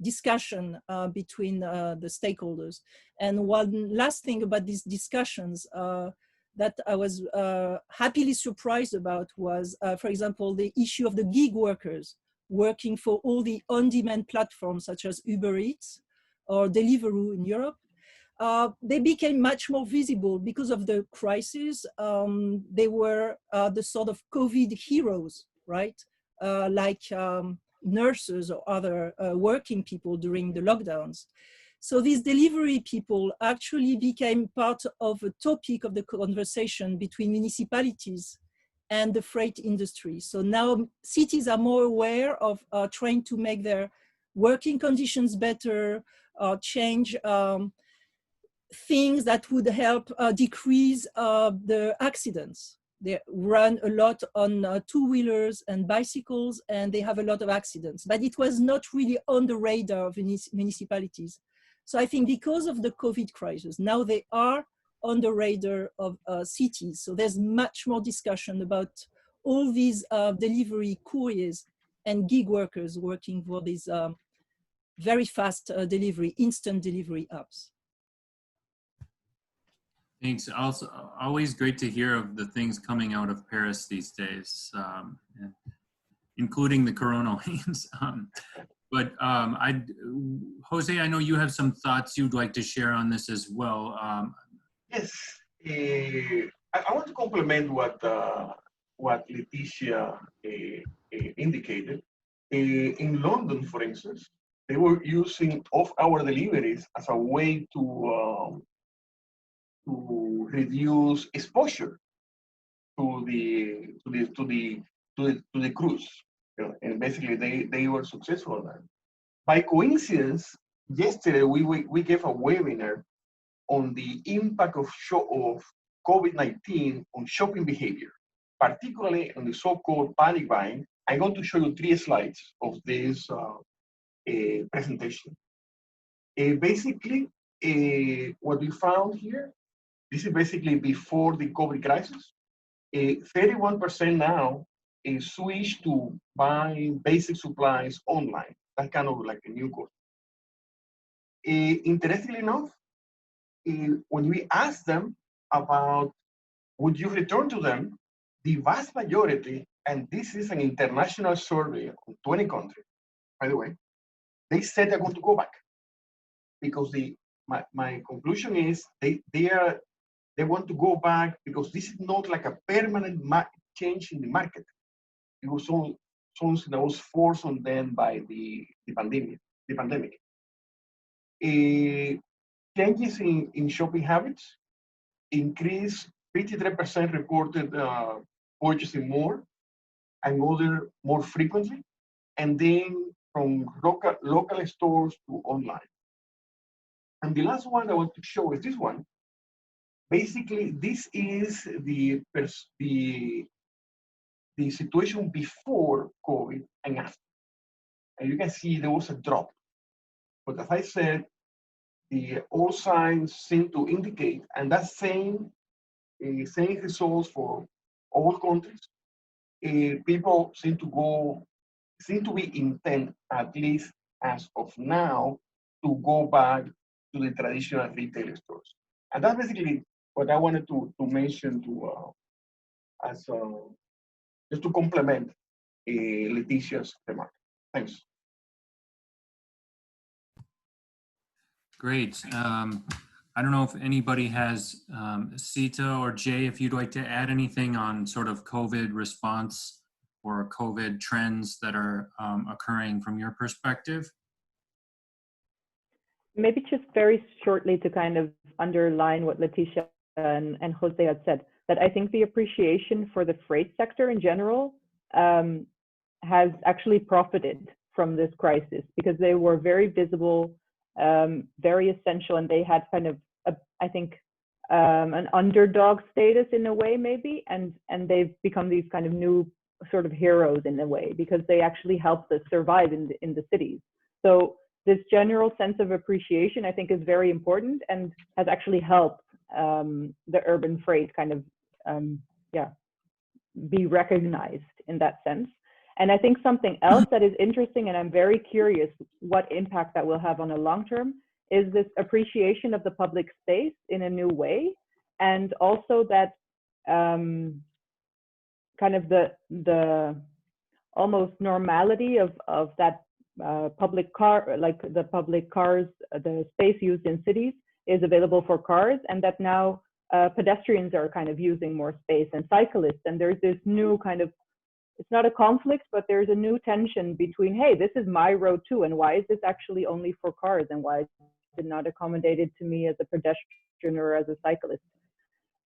discussion between the stakeholders. And one last thing about these discussions that I was happily surprised about was, for example, the issue of the gig workers working for all the on-demand platforms such as Uber Eats or Deliveroo in Europe. They became much more visible because of the crisis. They were the sort of COVID heroes, right? Like nurses or other working people during the lockdowns. So these delivery people actually became part of a topic of the conversation between municipalities and the freight industry. So now cities are more aware of trying to make their working conditions better, change things that would help decrease the accidents. They run a lot on two-wheelers and bicycles, and they have a lot of accidents. But it was not really on the radar of municipalities. So I think because of the COVID crisis, now they are on the radar of cities. So there's much more discussion about all these delivery couriers and gig workers working for these very fast delivery, instant delivery apps. Thanks. Also, always great to hear of the things coming out of Paris these days, including the corona waves. Jose, I know you have some thoughts you'd like to share on this as well. Yes, I want to complement what Leticia indicated. In London, for instance, they were using off-hour deliveries as a way to reduce exposure to the cruise. You know, and basically, they were successful in that. By coincidence, yesterday we gave a webinar on the impact of COVID-19 on shopping behavior, particularly on the so-called panic buying. I'm going to show you 3 slides of this presentation. Basically, what we found here, this is basically before the COVID crisis. 31% now switched to buying basic supplies online. That's kind of like a new course. Interestingly enough, when we asked them about would you return to them, the vast majority, and this is an international survey of 20 countries, by the way, they said they're going to go back because my conclusion is they want to go back because this is not like a permanent change in the market. It was something that was forced on them by the pandemic. Changes in shopping habits increased. 53% reported purchasing more and other more frequently, and then from local stores to online. And the last one I want to show is this one. Basically, this is the situation before COVID and after. And you can see there was a drop. But as I said, all signs seem to indicate, and that same results for all countries. People seem to be intent, at least as of now, to go back to the traditional retail stores. And that's basically what I wanted to mention just to complement Leticia's remark. Thanks. Great. I don't know if anybody has, Sita or Jay, if you'd like to add anything on sort of COVID response or COVID trends that are occurring from your perspective. Maybe just very shortly to kind of underline what Leticia and Jose had said, that I think the appreciation for the freight sector in general has actually profited from this crisis because they were very visible, very essential, and they had kind of, I think, an underdog status in a way, maybe, and they've become these kind of new sort of heroes in a way because they actually helped us survive in the cities. So this general sense of appreciation, I think, is very important and has actually helped the urban freight kind of, be recognized in that sense. And I think something else that is interesting, and I'm very curious what impact that will have on a long term, is this appreciation of the public space in a new way. And also that kind of the almost normality of that public car, like the public cars, the space used in cities is available for cars, and that now pedestrians are kind of using more space and cyclists. And there's this new kind of it's not a conflict, but there's a new tension between, hey, this is my road too, and why is this actually only for cars, and why is it not accommodated to me as a pedestrian or as a cyclist?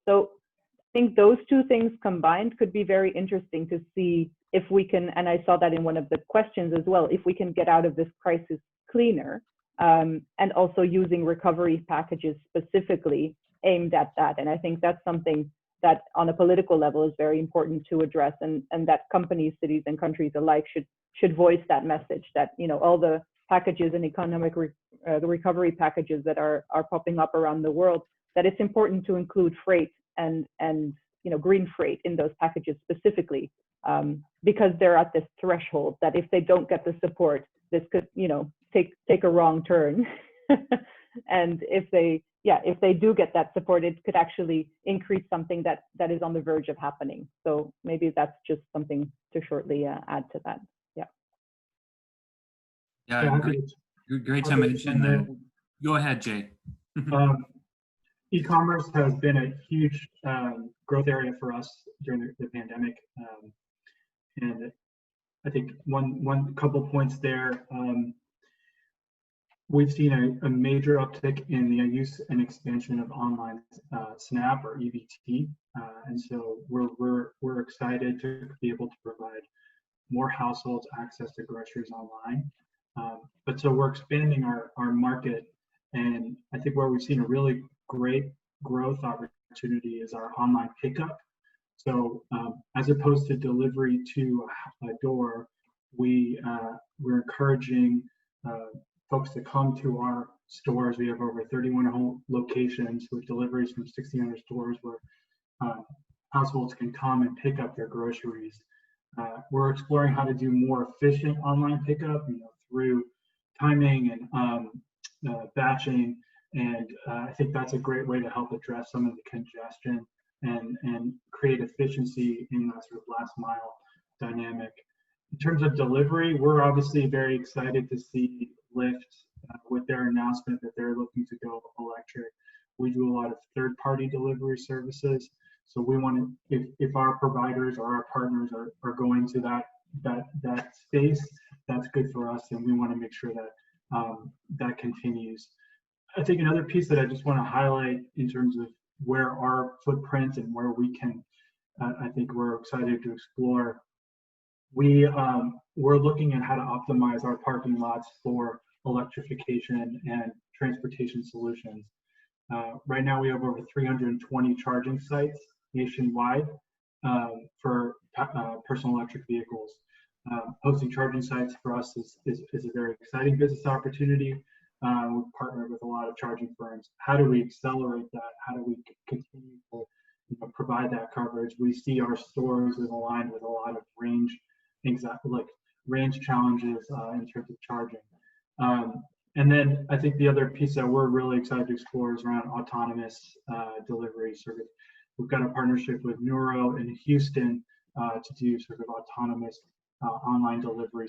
So I think those two things combined could be very interesting to see if we can, and I saw that in one of the questions as well, if we can get out of this crisis cleaner, and also using recovery packages specifically aimed at that. And I think that's something that on a political level is very important to address, and that companies, cities, and countries alike should voice that message that, you know, all the packages and economic recovery packages that are popping up around the world, that it's important to include freight and you know, green freight in those packages specifically, because they're at this threshold that if they don't get the support, this could, you know, take a wrong turn. And if they do get that support, it could actually increase something that is on the verge of happening. So maybe that's just something to shortly add to that. Yeah. Yeah, great to mention that. Go ahead, Jay. E-commerce has been a huge growth area for us during the pandemic, and I think one couple points there. We've seen a major uptick in the use and expansion of online SNAP or EBT, and so we're excited to be able to provide more households access to groceries online. But so we're expanding our market, and I think where we've seen a really great growth opportunity is our online pickup. So as opposed to delivery to a door, we're encouraging folks to come to our stores. We have over 31 home locations with deliveries from 1,600 stores where households can come and pick up their groceries. We're exploring how to do more efficient online pickup, you know, through timing and batching, and I think that's a great way to help address some of the congestion and create efficiency in that sort of last mile dynamic. In terms of delivery, we're obviously very excited to see Lyft with their announcement that they're looking to go electric. We do a lot of third-party delivery services, so we want to, if our providers or our partners are going to that space, that's good for us, and we want to make sure that that continues. I think another piece that I just want to highlight in terms of where our footprint and where we can, I think we're excited to explore. We're looking at how to optimize our parking lots for electrification and transportation solutions. Right now we have over 320 charging sites nationwide for personal electric vehicles. Hosting charging sites for us is a very exciting business opportunity. We've partnered with a lot of charging firms. How do we accelerate that? How do we continue to provide that coverage? We see our stores as aligned with a lot of range challenges in terms of charging. And then I think the other piece that we're really excited to explore is around autonomous delivery service. We've got a partnership with Neuro in Houston to do sort of autonomous online delivery